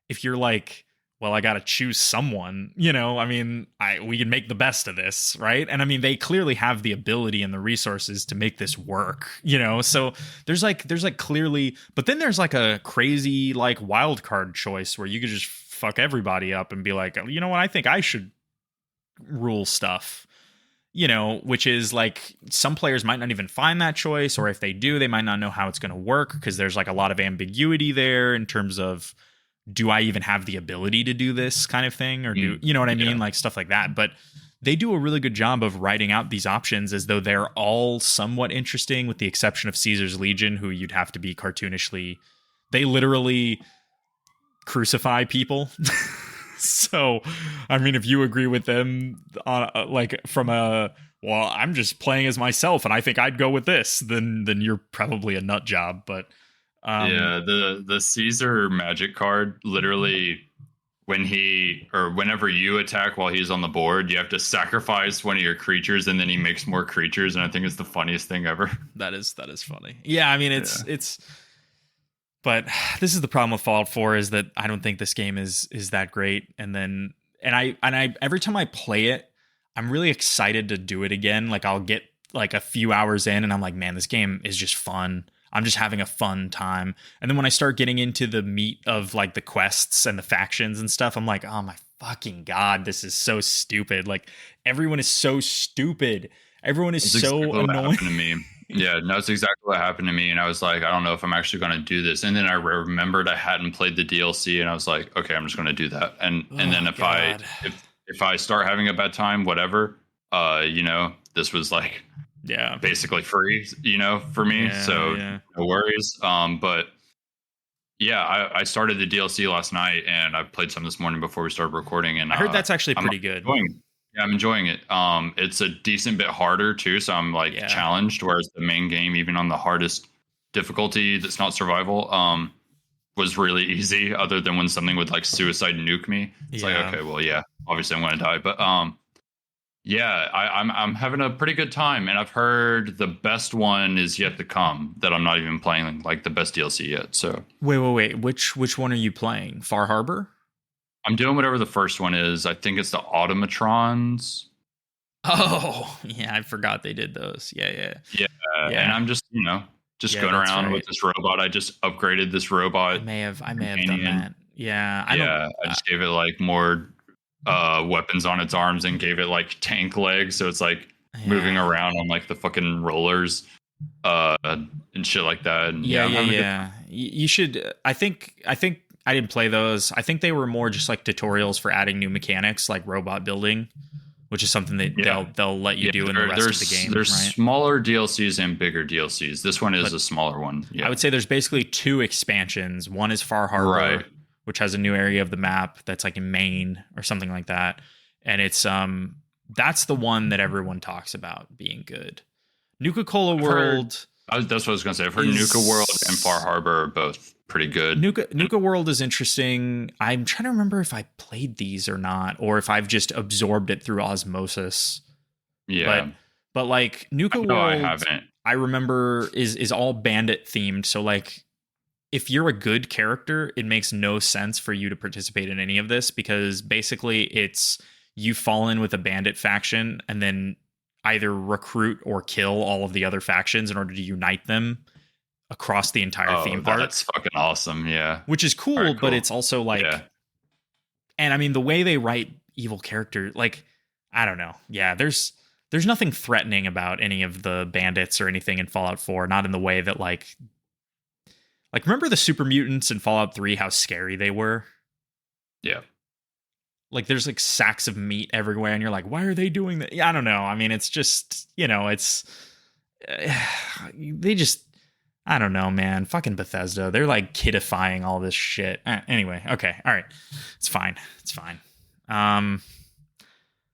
if you're like, well, I got to choose someone, you know, I mean, we can make the best of this, right? And I mean, they clearly have the ability and the resources to make this work, you know? So there's like clearly, but then there's like a crazy, like, wild card choice where you could just fuck everybody up and be like, you know what, I think I should rule stuff, you know, which is like, some players might not even find that choice, or if they do, they might not know how it's going to work, because there's like a lot of ambiguity there in terms of, do I even have the ability to do this kind of thing? Or do you know what I mean? Like, stuff like that. But they do a really good job of writing out these options as though they're all somewhat interesting, with the exception of Caesar's Legion, who you'd have to be cartoonishly. They literally crucify people. So, I mean, if you agree with them, like, from a, well, I'm just playing as myself and I think I'd go with this, then you're probably a nut job. But
the Caesar magic card, literally, whenever you attack while he's on the board, you have to sacrifice one of your creatures, and then he makes more creatures, and I think it's the funniest thing ever.
That is funny. Yeah, I mean, it's but this is the problem with Fallout 4, is that I don't think this game is that great. And I every time I play it, I'm really excited to do it again. Like, I'll get like a few hours in and I'm like, man, this game is just fun. I'm just having a fun time. And then when I start getting into the meat of like the quests and the factions and stuff, I'm like, oh my fucking God, this is so stupid. Like, everyone is so stupid. Everyone is so annoying.
To me. Yeah, that's exactly what happened to me. And I was like, I don't know if I'm actually going to do this. And then I remembered I hadn't played the DLC, and I was like, okay, I'm just going to do that. And then if I start having a bad time, whatever, you know, this was like, basically free, you know, for me. No worries. But Yeah, I started the DLC last night, and I played some this morning before we started recording. And
I heard that's actually
I'm
pretty good.
yeah, I'm enjoying it. It's a decent bit harder too, so I'm like challenged. Whereas the main game, even on the hardest difficulty, that's not survival, was really easy. Other than when something would like suicide nuke me, it's like okay, well, yeah, obviously I'm going to die, but yeah, I'm having a pretty good time, and I've heard the best one is yet to come. That I'm not even playing like the best DLC yet. So
wait, which one are you playing? Far Harbor?
I'm doing whatever the first one is. I think it's the Automatrons.
Oh yeah, I forgot they did those. Yeah.
And I'm just going around with this robot. I just upgraded this robot.
I may have done that. Yeah,
I just gave it like more weapons on its arms and gave it like tank legs, so it's like moving around on like the fucking rollers and shit like that. And
yeah. You should. I think I didn't play those. I think they were more just like tutorials for adding new mechanics, like robot building, which is something that they'll let you do in the rest of the game.
There's smaller DLCs and bigger DLCs. This one is a smaller one. Yeah.
I would say there's basically 2 expansions. One is Far Harbor, which has a new area of the map that's like in Maine or something like that. And it's that's the one that everyone talks about being good. Nuka-Cola World.
That's what I was going to say. I've heard Nuka World and Far Harbor are both pretty good.
Nuka World is interesting. I'm trying to remember if I played these or not, or if I've just absorbed it through osmosis.
Yeah.
But like Nuka World,
I haven't.
I remember is all bandit themed. So like, if you're a good character, it makes no sense for you to participate in any of this, because basically it's you fall in with a bandit faction and then either recruit or kill all of the other factions in order to unite them across the entire theme park.
That's fucking awesome. Yeah.
Which is cool, but it's also like, and I mean, the way they write evil characters, like, I don't know. Yeah. There's nothing threatening about any of the bandits or anything in Fallout 4. Not in the way that like remember the super mutants in Fallout 3, how scary they were? Yeah. Like there's like sacks of meat everywhere and you're like, why are they doing that? Yeah, I don't know. I mean, it's just, it's they just, I don't know, man. Fucking Bethesda. They're like kidifying all this shit. Anyway, okay. All right. It's fine. I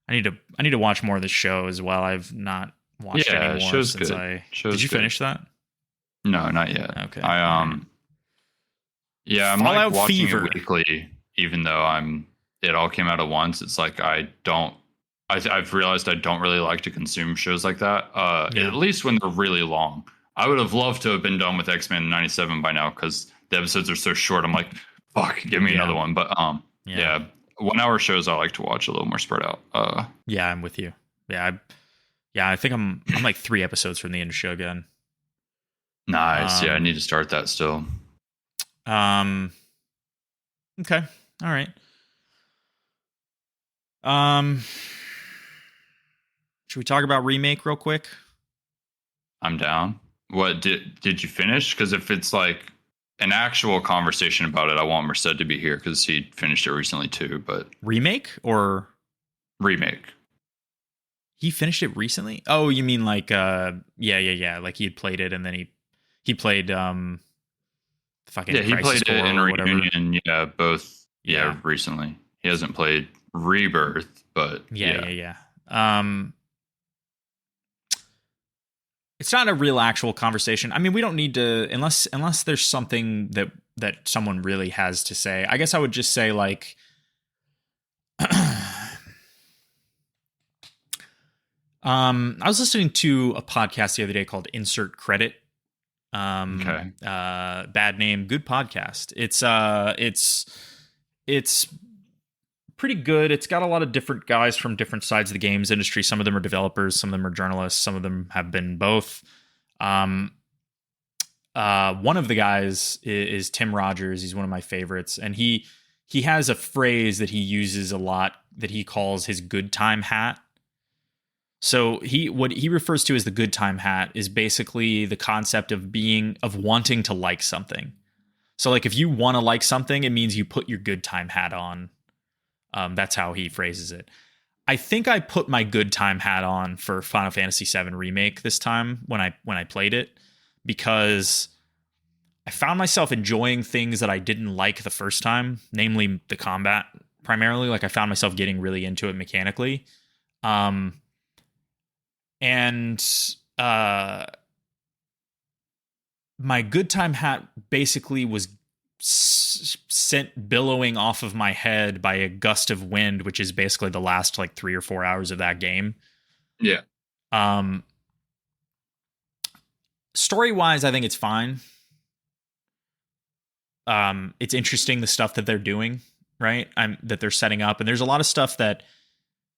need to watch more of the show as well. I've not watched it anymore
show's
since
good.
Did you finish that?
No, not yet.
Okay.
I'm
Fallout
like watching
Fever.
it weekly, even though it all came out at once. It's like I've realized I don't really like to consume shows like that. At least when they're really long. I would have loved to have been done with X-Men 97 by now, because the episodes are so short. I'm like, fuck, give me another one. But 1 hour shows I like to watch a little more spread out.
Yeah, I'm with you. I think I'm like 3 episodes from the end of Shogun.
Nice. I need to start that still.
Okay. All right. Should we talk about Remake real quick?
I'm down. What did you finish? Because if it's like an actual conversation about it, I want Merced to be here because he finished it recently too. But
Remake or
Remake?
He finished it recently? Oh, you mean like yeah. Like he had played it and then he played fucking
he
Crisis
played it in Reunion. Yeah, both.
Yeah,
recently. He hasn't played Rebirth, but
yeah. It's not a real actual conversation. I mean, we don't need to unless there's something that someone really has to say. I guess I would just say like I was listening to a podcast the other day called Insert Credit. Bad name, good podcast. It's pretty good. It's got a lot of different guys from different sides of the games industry. Some of them are developers, some of them are journalists, some of them have been both. One of the guys is Tim Rogers. He's one of my favorites, and he has a phrase that he uses a lot that he calls his good time hat. So what he refers to as the good time hat is basically the concept of wanting to like something. So like if you want to like something, it means you put your good time hat on. That's how he phrases it. I think I put my good time hat on for Final Fantasy VII Remake this time when I played it, because I found myself enjoying things that I didn't like the first time, namely the combat primarily. Like I found myself getting really into it mechanically. And my good time hat basically was sent billowing off of my head by a gust of wind, which is basically the last like 3 or 4 hours of that game.
Yeah.
Story-wise, I think it's fine. It's interesting the stuff that they're doing, right? That they're setting up, and there's a lot of stuff that,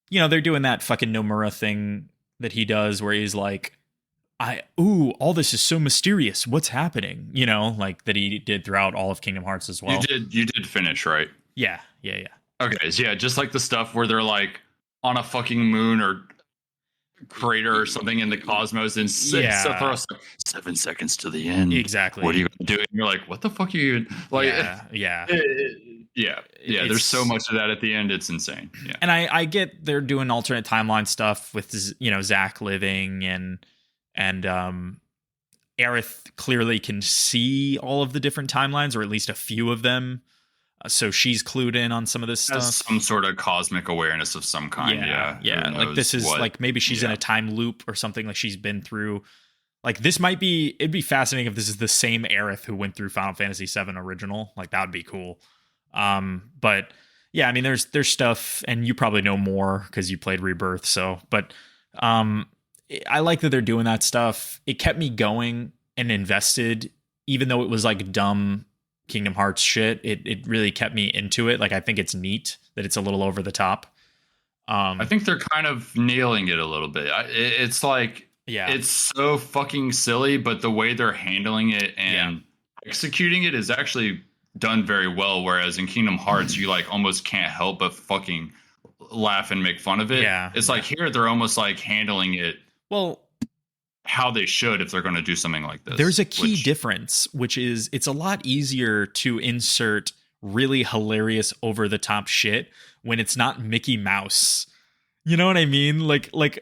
you know, they're doing that fucking Nomura thing that he does where he's like, all this is so mysterious. What's happening? You know, like that he did throughout all of Kingdom Hearts as well.
You did finish, right?
Yeah.
Okay, so yeah, just like the stuff where they're like on a fucking moon or crater or something in the cosmos, and Sephiroth's like 7 seconds to the end.
Exactly.
What are you gonna do? And you're like, what the fuck are you even like?
Yeah.
There's so much of that at the end. It's insane. Yeah.
And I get they're doing alternate timeline stuff with, you know, Zack living and Aerith clearly can see all of the different timelines, or at least a few of them. So she's clued in on some of this stuff.
Has some sort of cosmic awareness of some kind. Yeah.
Like this is like maybe she's in a time loop or something. Like she's been through. Like this it'd be fascinating if this is the same Aerith who went through Final Fantasy VII original. Like that would be cool. But yeah, I mean, there's stuff, and you probably know more because you played Rebirth. So, but I like that they're doing that stuff. It kept me going and invested, even though it was like dumb Kingdom Hearts shit. It really kept me into it. Like I think it's neat that it's a little over the top.
I think they're kind of nailing it a little bit. It's like, it's so fucking silly, but the way they're handling it and executing it is actually done very well. Whereas in Kingdom Hearts, you like almost can't help but fucking laugh and make fun of it. It's like here they're almost like handling it how they should if they're going to do something like this.
There's a key difference, which is it's a lot easier to insert really hilarious over the top shit when it's not Mickey Mouse. You know what I mean? Like like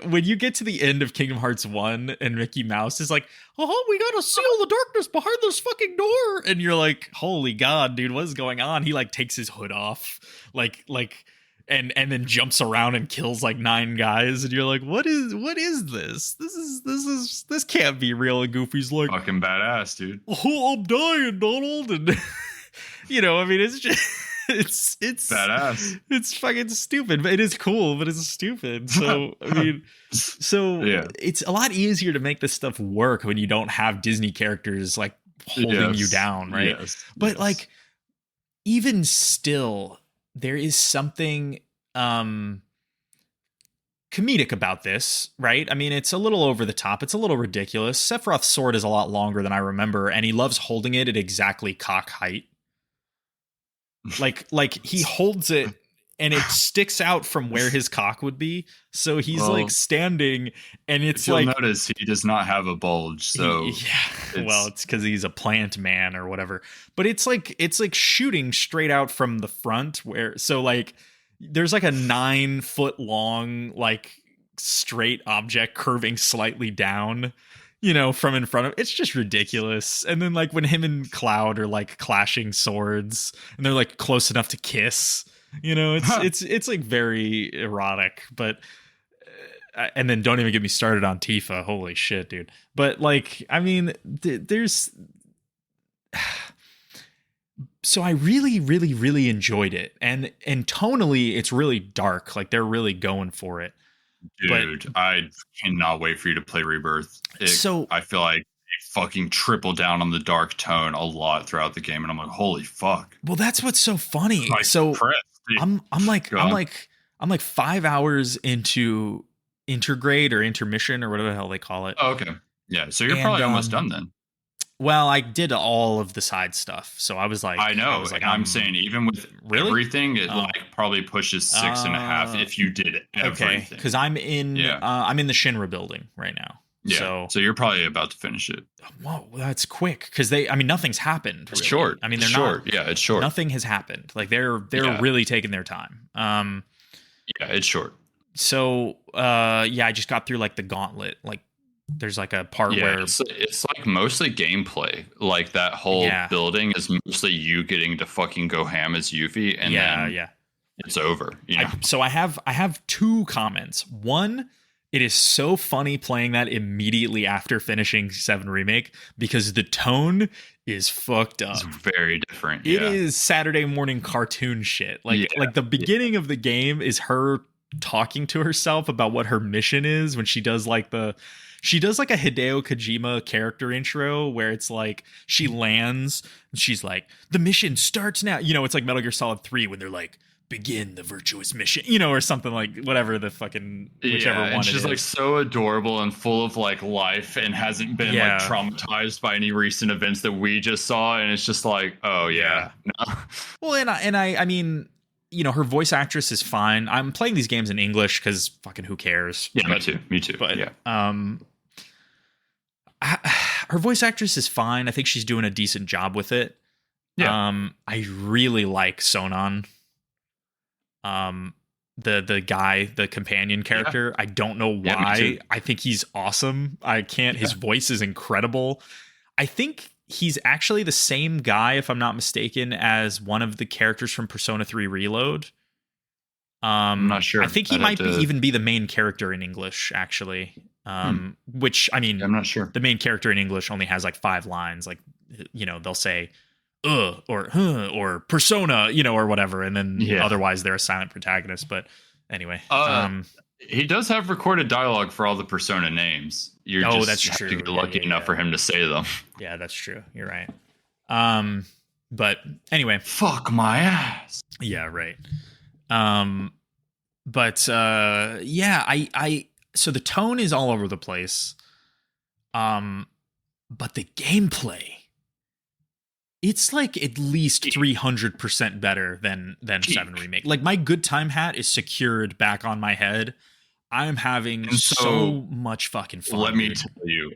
when you get to the end of Kingdom Hearts 1 and Mickey Mouse is like, "Oh, we got to seal the darkness behind this fucking door." And you're like, "Holy God, dude, what is going on?" He like takes his hood off and then jumps around and kills like 9 guys, and you're like, what is this? This can't be real. And Goofy's like,
fucking badass, dude.
"Oh, I'm dying, Donald." And you know, I mean, it's just it's
badass.
It's fucking stupid, but it is cool, but it's stupid. So I mean, it's a lot easier to make this stuff work when you don't have Disney characters like holding you down, right? But like, even still, there is something comedic about this, right? I mean, it's a little over the top. It's a little ridiculous. Sephiroth's sword is a lot longer than I remember, and he loves holding it at exactly cock height. Like he holds it and it sticks out from where his cock would be. So he's like standing, and it's
you'll
like,
notice he does not have a bulge. So
it's because he's a plant man or whatever. But it's like shooting straight out from the front, where so like there's like a 9-foot long like straight object curving slightly down, you know, from in front of. It's just ridiculous. And then like when him and Cloud are like clashing swords and they're like close enough to kiss, you know, it's like very erotic. But and then don't even get me started on Tifa. Holy shit, dude. But like, I mean, there's so I really, really, really enjoyed it. And tonally, it's really dark. Like they're really going for it.
Dude, I cannot wait for you to play Rebirth. I feel like they fucking triple down on the dark tone a lot throughout the game, and I'm like, holy fuck.
Well, that's what's so funny. So I'm like 5 hours into Intergrade or Intermission or whatever the hell they call it.
Oh, okay. Yeah, so you're probably almost done then.
Well, I did all of the side stuff, so I was like,
I know. I'm saying even with everything, it like probably pushes 6.5 if you did everything.
Okay, because I'm in the Shinra building right now.
Yeah, so you're probably about to finish it.
Whoa, that's quick because nothing's happened. Really.
It's short.
I mean, they're
short.
not.
Yeah, it's short.
Nothing has happened. Like they're really taking their time.
Yeah, it's short.
So I just got through like the gauntlet like there's like a part where
it's like mostly gameplay. Like that whole building is mostly you getting to fucking go ham as Yuffie, and then it's over. You know?
So I have two comments. One, it is so funny playing that immediately after finishing 7 Remake because the tone is fucked up.
It's very different.
It is Saturday morning cartoon shit. Like the beginning of the game is her talking to herself about what her mission is when she does like a Hideo Kojima character intro where it's like she lands and she's like, the mission starts now. You know, it's like Metal Gear Solid 3 when they're like, begin the virtuous mission, you know, or something like whatever the fucking whichever one.
And she's like so adorable and full of like life and hasn't been like traumatized by any recent events that we just saw. And it's just like, oh yeah. No.
Well, and I mean, you know, her voice actress is fine. I'm playing these games in English because fucking who cares?
Yeah, me too.
But her voice actress is fine. I think she's doing a decent job with it. Yeah. I really like Sonon. The guy, the companion character. I don't know why. I think he's awesome. His voice is incredible. I think he's actually the same guy, if I'm not mistaken, as one of the characters from Persona 3 Reload.
I'm not sure.
I think he might even be the main character in English, actually. Which, I mean,
I'm not sure.
The main character in English only has like 5 lines. Like, you know, they'll say, or huh, or persona, you know, or whatever. And then otherwise they're a silent protagonist. But anyway.
He does have recorded dialogue for all the Persona names.
That's true.
To get lucky enough for him to say them.
Yeah, that's true. You're right. But anyway.
Fuck my ass.
Yeah, right. So the tone is all over the place. But the gameplay, it's like at least 300% better than 7 Remake. Like my good time hat is secured back on my head. I'm having so much fucking fun.
Let me tell you,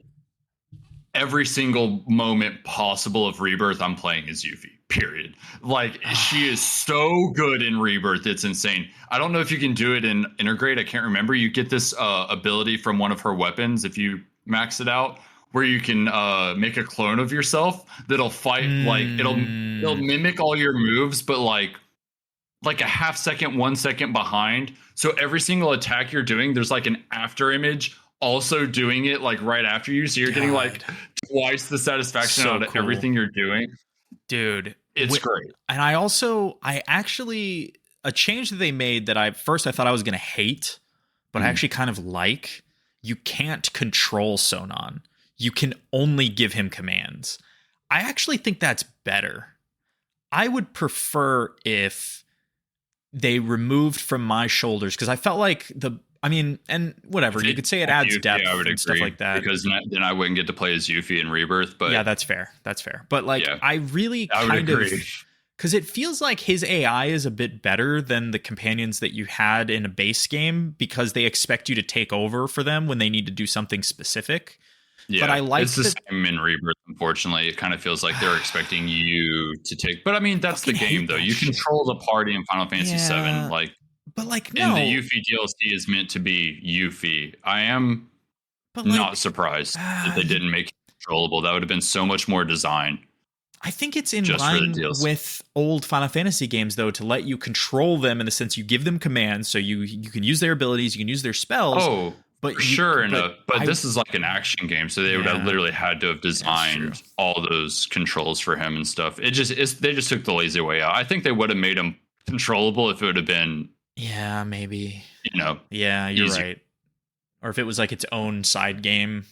every single moment possible of Rebirth, I'm playing as Yuffie. Period. Like she is so good in Rebirth, it's insane. I don't know if you can do it in Integrate. I can't remember. You get this ability from one of her weapons if you max it out, where you can make a clone of yourself that'll fight like it'll mimic all your moves, but like a half second, 1 second behind. So every single attack you're doing, there's like an after image also doing it like right after you. So you're getting like twice the satisfaction out of everything you're doing.
Dude,
it's great.
And I actually, a change that they made that I thought I was going to hate, but I actually kind of like, you can't control Sonon. You can only give him commands. I actually think that's better. I would prefer if they removed from my shoulders, because I felt like and whatever, you could say it adds depth and stuff like that.
Because then I wouldn't get to play as Yuffie in Rebirth. But
yeah, that's fair. But like, I really kind of, because it feels like his AI is a bit better than the companions that you had in a base game, because they expect you to take over for them when they need to do something specific.
Yeah, but I like it's the same in Rebirth. Unfortunately, it kind of feels like they're expecting you to take. But I mean, that's the game, though. You control the party in Final Fantasy VII. Like,
but like,
no. And the Yuffie DLC is meant to be Yuffie. I am not surprised that they didn't make it controllable. That would have been so much more design.
I think it's in line with old Final Fantasy games, though, to let you control them in the sense you give them commands, so you can use their abilities, you can use their spells.
Oh. But this is like an action game, so they would have literally had to have designed all those controls for him and stuff. They just took the lazy way out. I think they would have made him controllable if it would have been
maybe
you're
easy. Right. Or if it was like its own side game.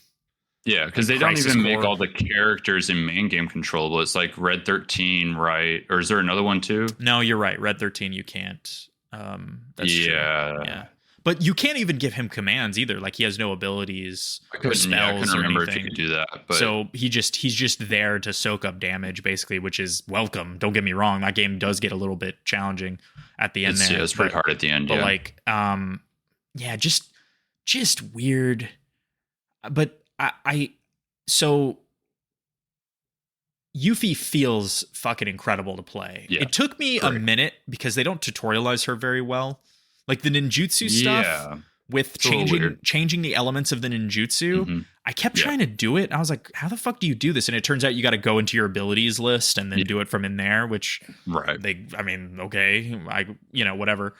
Yeah, because they don't even make all the characters in main game controllable. It's like Red 13, right? Or is there another one too?
No, you're right. Red 13, you can't. That's true.
Yeah.
But you can't even give him commands either. Like he has no abilities or spells. I couldn't remember if you could
do that. But
so he's just there to soak up damage, basically, which is welcome. Don't get me wrong. That game does get a little bit challenging at the end.
It's pretty hard at the end.
But like, just weird. But so Yuffie feels fucking incredible to play. Yeah, it took me a minute because they don't tutorialize her very well. Like the ninjutsu stuff with changing the elements of the ninjutsu. I kept trying to do it. I was like, how the fuck do you do this? And it turns out you got to go into your abilities list and then do it from in there, which okay, whatever.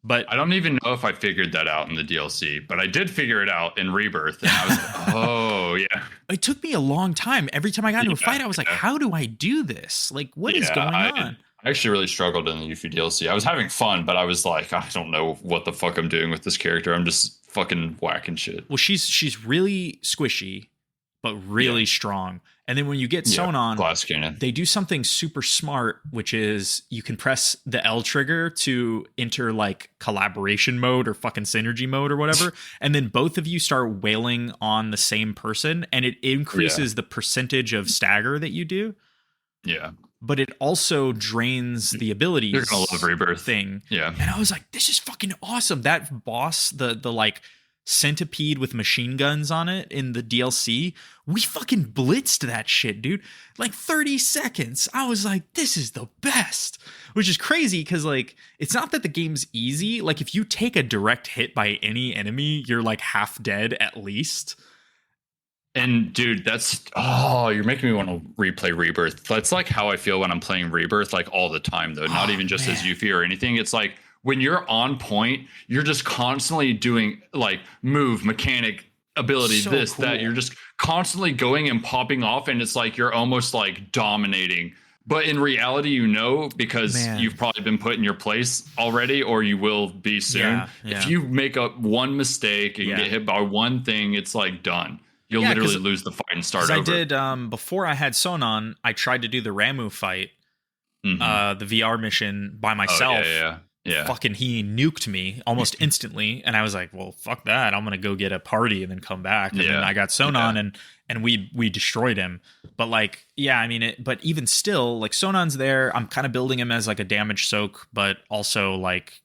But
I don't even know if I figured that out in the DLC, but I did figure it out in Rebirth. And I was like, oh, yeah.
It took me a long time. Every time I got into a fight, I was like, how do I do this? Like, what is going on?
I actually really struggled in the Yuffie DLC. I was having fun, but I was like, I don't know what the fuck I'm doing with this character. I'm just fucking whacking shit.
Well, she's really squishy, but really strong. And then when you get Sonon,
glass cannon,
they do something super smart, which is you can press the L trigger to enter like collaboration mode or fucking synergy mode or whatever. And then both of you start wailing on the same person, and it increases the percentage of stagger that you do.
Yeah.
But it also drains the abilities.
You're gonna love Rebirth
thing.
Yeah.
And I was like, this is fucking awesome. That boss, the like centipede with machine guns on it in the DLC, we fucking blitzed that shit, dude. Like 30 seconds. I was like, this is the best. Which is crazy because like it's not that the game's easy. Like if you take a direct hit by any enemy, you're like half dead at least.
And dude, you're making me want to replay Rebirth. That's like how I feel when I'm playing Rebirth, like all the time though. Not even just as Yuffie or anything. It's like when you're on point, you're just constantly doing like move, mechanic, ability, that. You're just constantly going and popping off, and it's like you're almost like dominating. But in reality, because you've probably been put in your place already, or you will be soon. If you make one mistake and get hit by one thing, it's like done. You'll literally lose the fight and start over.
I did, before I had Sonon, I tried to do the Ramu fight, the VR mission by myself.
Yeah.
Fucking he nuked me almost instantly, and I was like, well, fuck that. I'm gonna go get a party and then come back. And then I got Sonon and we destroyed him. But like, but even still, like Sonon's there. I'm kind of building him as like a damage soak, but also like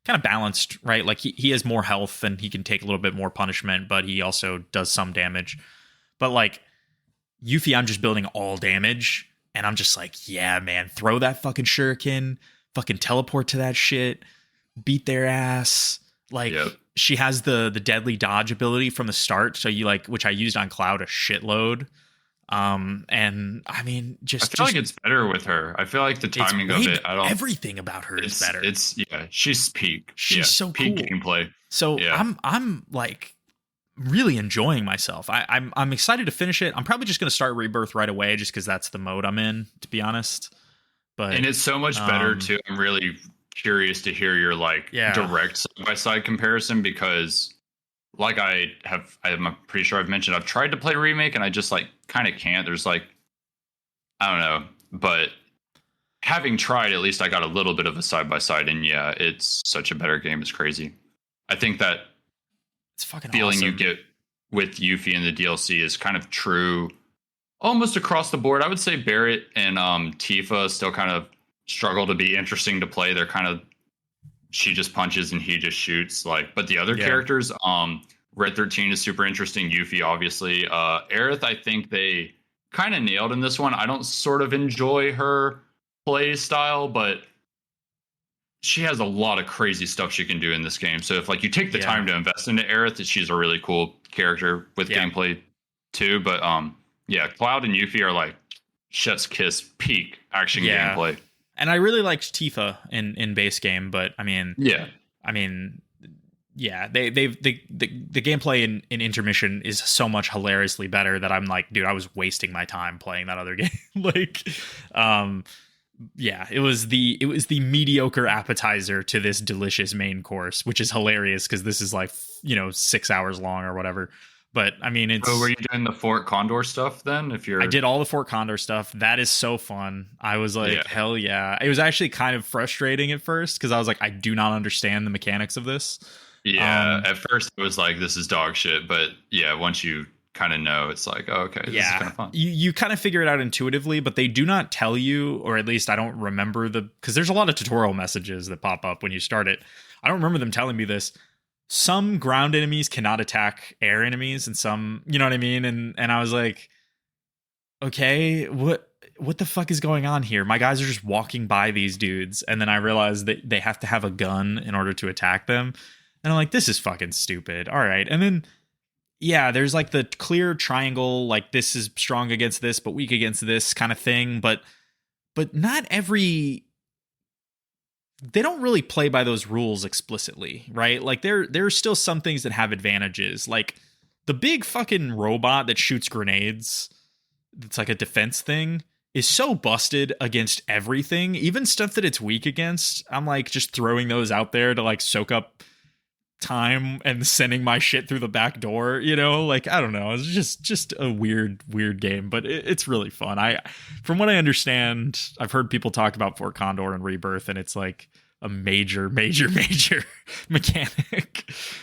kind of balanced, right? Like he has more health and he can take a little bit more punishment, but he also does some damage. But like Yuffie, I'm just building all damage, and I'm just like, yeah, man, throw that fucking shuriken, fucking teleport to that shit, beat their ass. Like she has the deadly dodge ability from the start, so you like, which I used on Cloud a shitload. And I mean, I
feel like it's better with her. I feel like the timing of it,
everything about her is better.
She's peak.
She's so
peak
cool.
gameplay.
So I'm like really enjoying myself. I'm excited to finish it. I'm probably just gonna start Rebirth right away, just because that's the mode I'm in, to be honest. And
it's so much better too. I'm really curious to hear your direct side-by-side comparison, because like I'm pretty sure I've mentioned, I've tried to play Remake and I just like kind of can't. There's like, I don't know, but having tried, at least I got a little bit of a side-by-side, and it's such a better game. It's crazy. I think that
it's fucking
feeling
awesome.
You get with Yuffie in the DLC is kind of true almost across the board. I would say Barrett and Tifa still kind of struggle to be interesting to play. They're kind of, she just punches and he just shoots. But the other characters, Red 13 is super interesting. Yuffie, obviously. Aerith, I think they kind of nailed in this one. I don't sort of enjoy her play style, but she has a lot of crazy stuff she can do in this game. So if you take the time to invest into Aerith, she's a really cool character with gameplay too. But Cloud and Yuffie are like chef's kiss peak action gameplay.
And I really liked Tifa in base game, but the gameplay in intermission is so much hilariously better that I'm like, dude, I was wasting my time playing that other game. It was the mediocre appetizer to this delicious main course, which is hilarious because this is 6 hours long or whatever. But it's.
So were you doing the Fort Condor stuff then?
I did all the Fort Condor stuff. That is so fun. I was like, hell yeah. It was actually kind of frustrating at first because I was like, I do not understand the mechanics of this.
Yeah, at first it was like, this is dog shit. But once you kind of know, it's like, oh, okay, this is kind of fun.
You kind of figure it out intuitively, but they do not tell you, or at least I don't remember because there's a lot of tutorial messages that pop up when you start it. I don't remember them telling me this. Some ground enemies cannot attack air enemies, and some, you know what I mean? And I was like, okay, what the fuck is going on here? My guys are just walking by these dudes, and then I realized that they have to have a gun in order to attack them. And I'm like, this is fucking stupid. All right. And then yeah, there's like the clear triangle, like this is strong against this, but weak against this kind of thing. But not every. They don't really play by those rules explicitly, right? Like there's still some things that have advantages, like the big fucking robot that shoots grenades. It's like a defense thing is so busted against everything, even stuff that it's weak against. I'm like just throwing those out there to like soak up time and sending my shit through the back door, you know? Like I don't know, it's just a weird game, but it's really fun. From what I understand, I've heard people talk about Fort Condor and Rebirth, and it's like a major mechanic.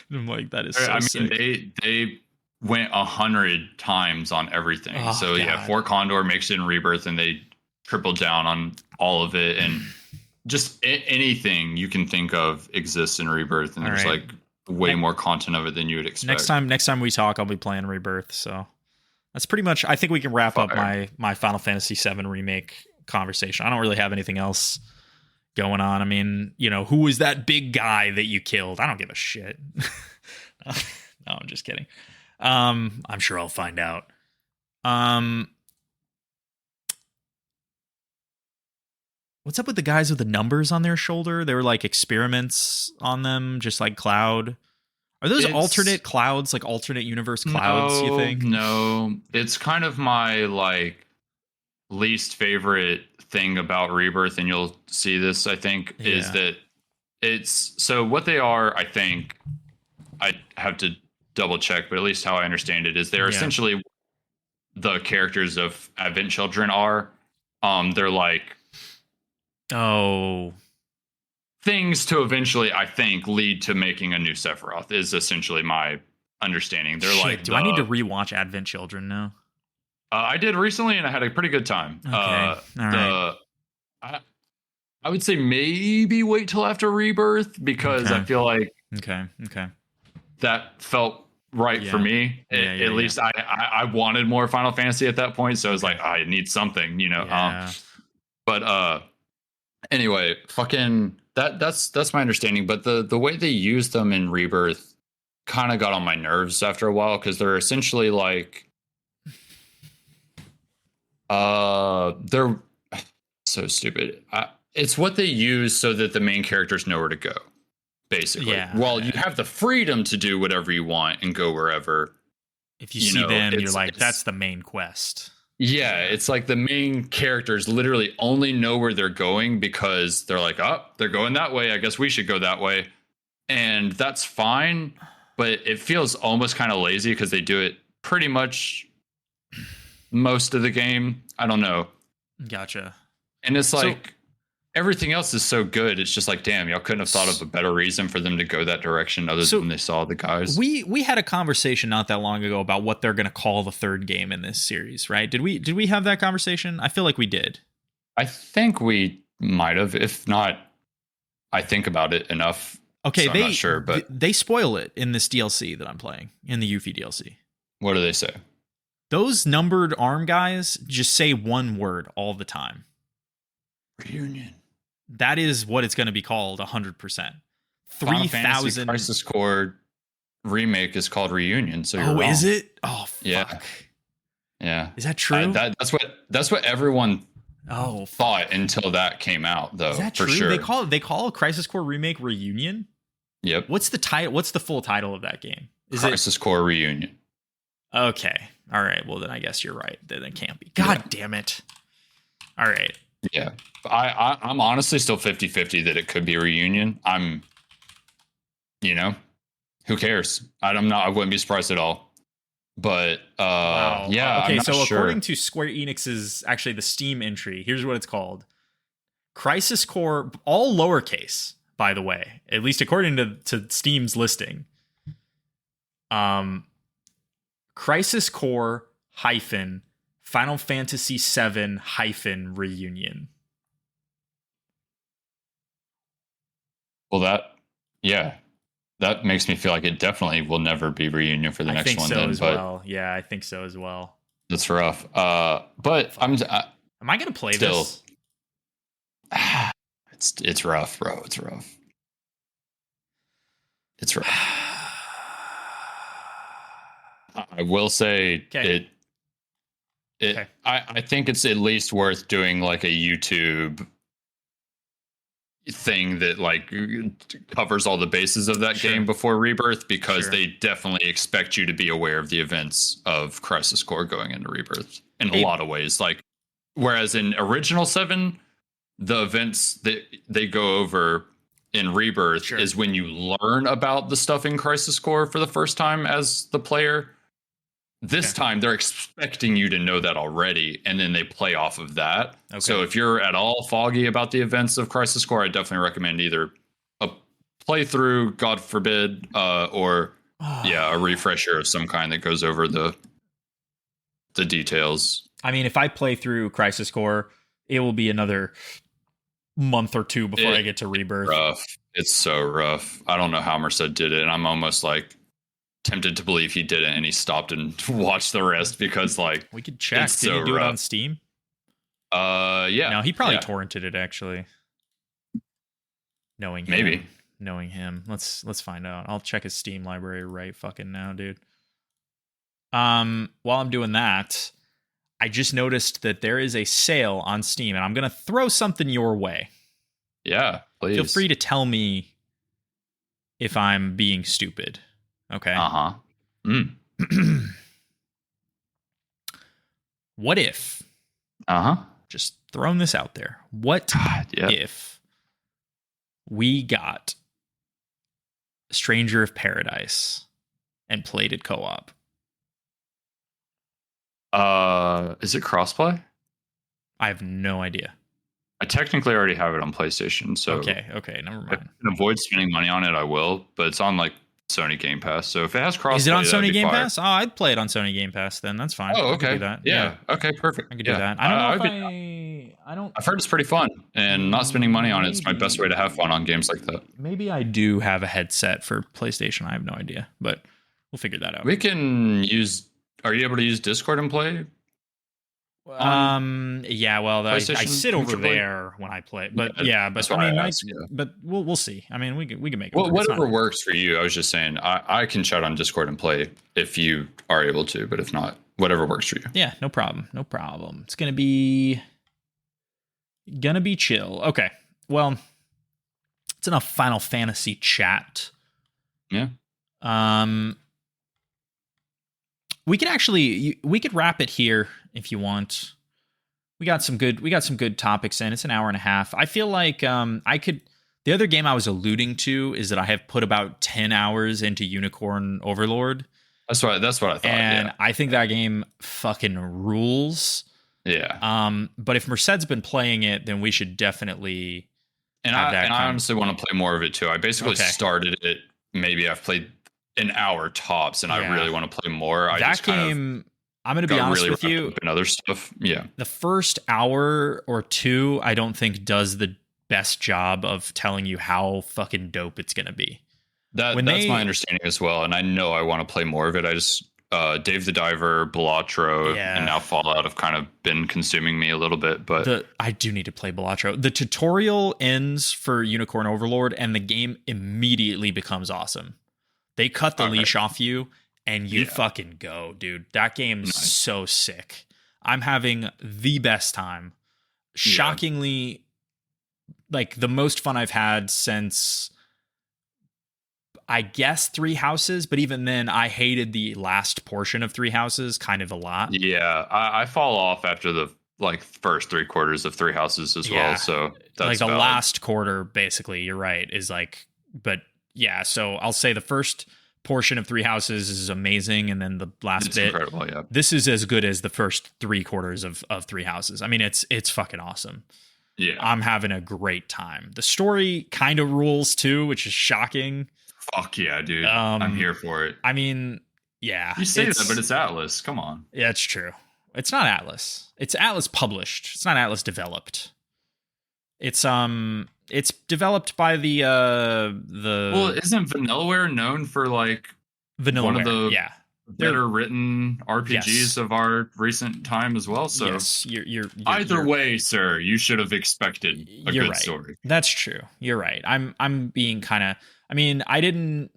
And I'm like, that is so sick.
They went 100 times on everything.
Oh,
so
God.
yeah, Fort Condor makes it in Rebirth, and they tripled down on all of it, and just anything you can think of exists in Rebirth, and there's like way more content of it than you would expect.
Next time we talk, I'll be playing Rebirth. So that's pretty much. I think we can wrap up my Final Fantasy VII Remake conversation. I don't really have anything else going on. I mean, you know, who was that big guy that you killed? I don't give a shit. No, I'm just kidding. I'm sure I'll find out. What's up with the guys with the numbers on their shoulder? They were like experiments on them, just like Cloud. Are those alternate clouds, like alternate universe clouds, you think?
No. It's kind of my like least favorite thing about Rebirth, and you'll see this, I think, is that it's so what they are, I think, I have to double check, but at least how I understand it is they're essentially the characters of Advent Children are. They're like things to eventually, I think, lead to making a new Sephiroth is essentially my understanding. They're
do I need to rewatch Advent Children now?
I did recently, and I had a pretty good time.
Okay. All right.
I would say maybe wait till after Rebirth, because I feel like that felt right for me. At least I wanted more Final Fantasy at that point, so I was like, I need something, you know. But anyway, fucking that's my understanding. But the way they use them in Rebirth kind of got on my nerves after a while, because they're essentially like they're so stupid. It's what they use so that the main characters know where to go, basically. Well, you have the freedom to do whatever you want and go wherever.
If you see them, you're like, that's the main quest.
Yeah, it's like the main characters literally only know where they're going because they're like, oh, they're going that way, I guess we should go that way. And that's fine, but it feels almost kind of lazy because they do it pretty much most of the game. I don't know.
Gotcha.
And it's like everything else is so good. It's just like, damn, y'all couldn't have thought of a better reason for them to go that direction other than they saw the guys.
We had a conversation not that long ago about what they're going to call the third game in this series, right? Did we have that conversation? I feel like we did.
I think we might have. If not, I think about it enough.
Okay,
so I'm not sure, but
they spoil it in this DLC that I'm playing, in the Yuffie DLC.
What do they say?
Those numbered arm guys just say one word all the time.
Reunion.
That is what it's going to be called 100%. 3,000
Crisis Core Remake is called Reunion. So you're wrong.
Is it? Oh, fuck.
Yeah.
Is that true?
That's what everyone thought until that came out, though.
Is that
for
true?
sure.
They call a Crisis Core Remake Reunion?
Yep.
What's the title? What's the full title of that game?
Crisis Core Reunion.
Okay. All right. Well, then I guess you're right. Then it can't be. God damn it. All right.
Yeah. I'm honestly still 50-50 that it could be a Reunion. Who cares? I wouldn't be surprised at all. But wow. Yeah.
Okay, so according to Square Enix's, actually the Steam entry, here's what it's called. Crisis Core, all lowercase, by the way, at least according to Steam's listing. Crisis Core hyphen Final Fantasy VII hyphen Reunion.
Well, that makes me feel like it definitely will never be Reunion for the next one.
Well. Yeah, I think so as well.
That's rough. But am
I going to play this?
It's rough, bro. It's rough. It's rough. I will say
Okay.
I think it's at least worth doing like a YouTube thing that like covers all the bases of that game before Rebirth, because they definitely expect you to be aware of the events of Crisis Core going into Rebirth in a lot of ways. Like, whereas in original 7, the events that they go over in Rebirth is when you learn about the stuff in Crisis Core for the first time as the player. This time they're expecting you to know that already, and then they play off of that. So if you're at all foggy about the events of Crisis Core, I definitely recommend either a playthrough, God forbid, or a refresher of some kind that goes over the details.
I mean, if I play through Crisis Core, it will be another month or two before I get to Rebirth.
Rough. It's so rough. I don't know how Merced did it, and I'm almost like tempted to believe he didn't, and he stopped and watched the rest because, like,
we could check. Did he do it on Steam?
Yeah.
No, he probably torrented it, actually. Knowing him. Let's find out. I'll check his Steam library right fucking now, dude. While I'm doing that, I just noticed that there is a sale on Steam, and I'm gonna throw something your way.
Yeah, please.
Feel free to tell me if I'm being stupid. Okay. What if? Just throwing this out there. What if we got Stranger of Paradise and played it co-op?
Is it crossplay?
I have no idea.
I technically already have it on PlayStation, so
okay, never mind.
If I can avoid spending money on it, I will. But it's on like Sony Game Pass, so if it has crossplay,
is it on Sony Game Pass? Oh, I'd play it on Sony Game Pass. Then that's fine.
Oh, okay.
I could do that.
Yeah. Okay. Perfect.
I could do that. I don't know I don't.
I've heard it's pretty fun, and not spending money on it's my best way to have fun on games like that.
Maybe I do have a headset for PlayStation. I have no idea, but we'll figure that out.
We can use. Are you able to use Discord and play?
Yeah, well, I sit over there when I play, but but we'll see. I mean, we can make it.
Well, whatever works for you. I was just saying, I can chat on Discord and play if you are able to, but if not, whatever works for you.
Yeah, no problem. It's gonna be chill. Okay, well, it's enough Final Fantasy chat.
Yeah.
We could wrap it here if you want. We got some good topics in. It's an hour and a half. I feel like the other game I was alluding to is that I have put about 10 hours into Unicorn Overlord.
That's what I thought.
And I think that game fucking rules.
Yeah.
But if Merced's been playing it, then we should definitely
I honestly want to play more of it too. I basically started it. Maybe I've played an hour tops, and I really want to play more. I'm going to be honest with you. And other stuff,
the first hour or two, I don't think does the best job of telling you how fucking dope it's going to be.
That's my understanding as well, and I know I want to play more of it. I just Dave the Diver, Balatro, and now Fallout have kind of been consuming me a little bit. But
I do need to play Balatro. The tutorial ends for Unicorn Overlord, and the game immediately becomes awesome. They cut the leash off you, and you fucking go, dude. That game's so sick. I'm having the best time. Shockingly, like the most fun I've had since, I guess, Three Houses. But even then, I hated the last portion of Three Houses kind of a lot.
Yeah, I fall off after the first 3/4 of Three Houses as well. So that's
like the last quarter, basically. You're right. Is like, but. Yeah, so I'll say the first portion of Three Houses is amazing, and then the last bit,
incredible, yeah.
This is as good as the first 3/4 of Three Houses. I mean, it's fucking awesome.
Yeah,
I'm having a great time. The story kind of rules too, which is shocking.
Fuck yeah, dude! I'm here for it.
I mean, yeah,
you say that, but it's Atlas. Come on.
Yeah, it's true. It's not Atlas. It's Atlas published. It's not Atlas developed. It's developed by the
Well, isn't Vanillaware known for like one of the better written RPGs of our recent time as well? So
you're
either way, sir, you should have expected a good story.
That's true. You're right. I'm being kind of. I mean, I didn't.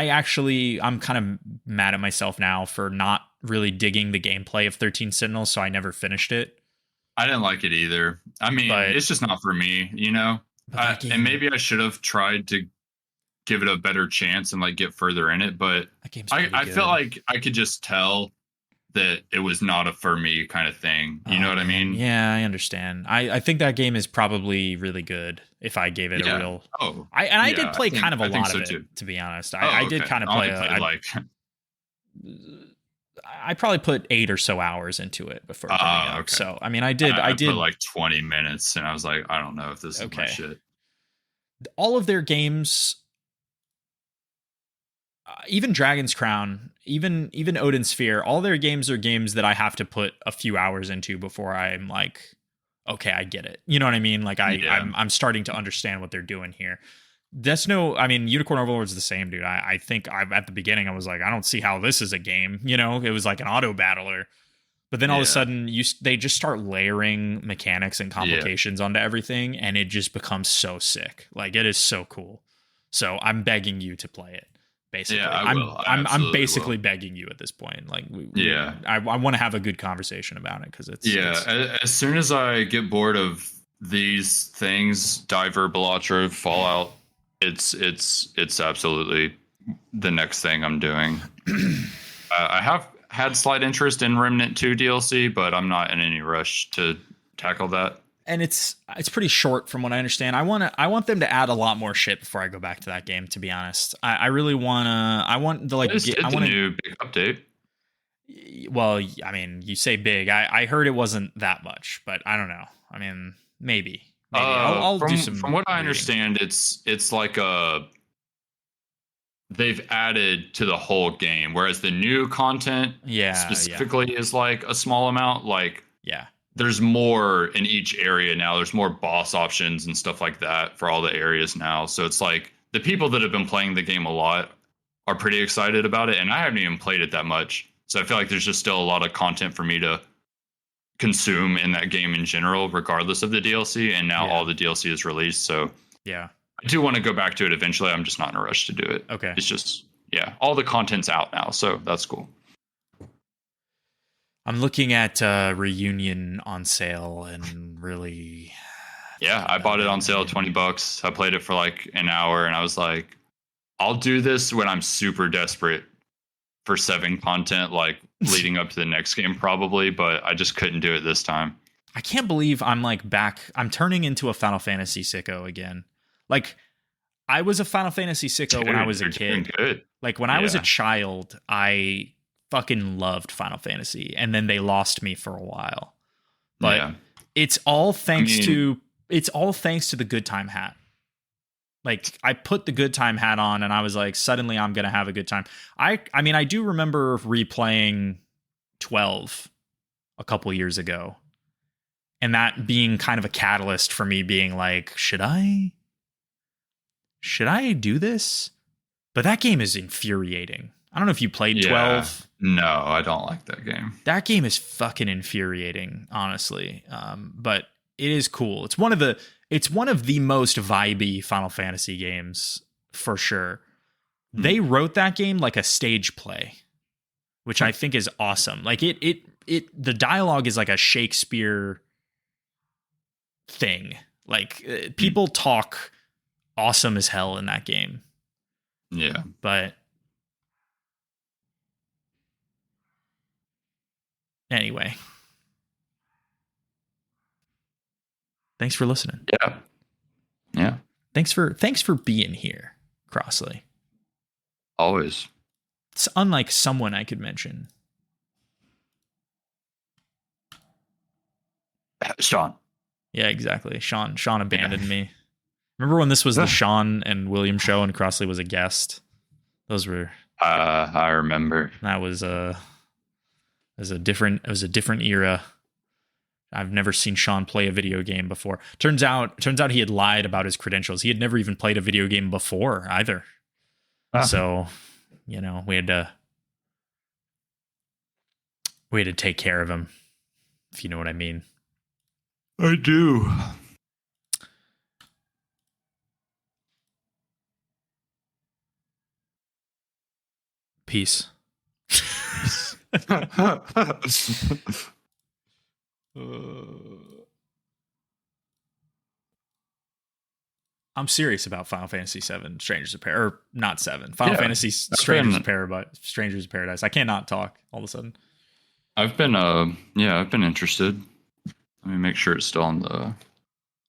I'm kind of mad at myself now for not really digging the gameplay of 13 Sentinels, so I never finished it.
I didn't like it either. I mean, it's just not for me, you know? And maybe I should have tried to give it a better chance and like get further in it, but I felt like I could just tell that it was not a for me kind of thing. You know what I mean?
Yeah, I understand. I think that game is probably really good if I gave it a real. I did play kind of a lot of it, to be honest. I did kind of play like. I probably put 8 or so hours into it before giving up. Okay. So I mean, I did
put like 20 minutes, and I was like, I don't know if this is my shit.
All of their games, even Dragon's Crown, even Odin Sphere, all their games are games that I have to put a few hours into before I'm like, okay, I get it. You know what I mean? Like I'm starting to understand what they're doing here. Unicorn Overlord's the same, dude. I think at the beginning I was like, I don't see how this is a game. You know, it was like an auto battler. But then all of a sudden they just start layering mechanics and complications onto everything, and it just becomes so sick. Like, it is so cool. So I'm begging you to play it. Basically, I'm basically begging you at this point. Like, I want to have a good conversation about it because it's
as soon as I get bored of these things, Diver, Balatro, Fallout, it's absolutely the next thing I'm doing. I have had slight interest in Remnant 2 DLC, but I'm not in any rush to tackle that.
And it's pretty short from what I understand. I want them to add a lot more shit before I go back to that game, to be honest. I really want the like
it's a new big update.
Well, I mean, you say big. I heard it wasn't that much, but I don't know. I mean, maybe. I'll do some.
From what I understand, it's like they've added to the whole game, whereas the new content specifically is like a small amount. Like there's more in each area now. There's more boss options and stuff like that for all the areas now. So it's like the people that have been playing the game a lot are pretty excited about it, and I haven't even played it that much. So I feel like there's just still a lot of content for me to consume in that game in general, regardless of the DLC. And now all the DLC is released. So I do want to go back to it eventually. I'm just not in a rush to do it.
Okay.
It's just, all the content's out now. So that's cool.
I'm looking at Reunion on sale and really.
Yeah, I bought it on sale, $20. I played it for like an hour and I was like, I'll do this when I'm super desperate for 7 content, like leading up to the next game probably, but I just couldn't do it this time.
I can't believe I'm like back. I'm turning into a Final Fantasy sicko again. Like, I was a Final Fantasy sicko when I was a kid.
Good.
Like, when I was a child, I fucking loved Final Fantasy, and then they lost me for a while. But it's all thanks to the good time hat. Like, I put the good time hat on and I was like, suddenly I'm going to have a good time. I mean, I do remember replaying 12 a couple years ago, and that being kind of a catalyst for me being like, should I do this? But that game is infuriating. I don't know if you played 12.
No, I don't like that game.
That game is fucking infuriating, honestly. But it is cool. It's one of the most vibey Final Fantasy games for sure. They wrote that game like a stage play, which I think is awesome. Like the dialogue is like a Shakespeare thing. Like people talk awesome as hell in that game.
Yeah.
But anyway. Thanks for listening.
Yeah. Yeah.
Thanks for being here, Crossley.
Always.
It's unlike someone I could mention.
Sean.
Yeah, exactly. Sean abandoned me. Remember when this was the Sean and William show and Crossley was a guest? Those were
I remember.
That was a different era. I've never seen Sean play a video game before. Turns out he had lied about his credentials. He had never even played a video game before either. So, we had to take care of him, if you know what I mean.
I do.
Peace. I'm serious about Final Fantasy 7 Strangers of Paradise. Or not 7. Final Fantasy Strangers of Paradise. I cannot talk all of a sudden.
I've been interested. Let me make sure it's still on the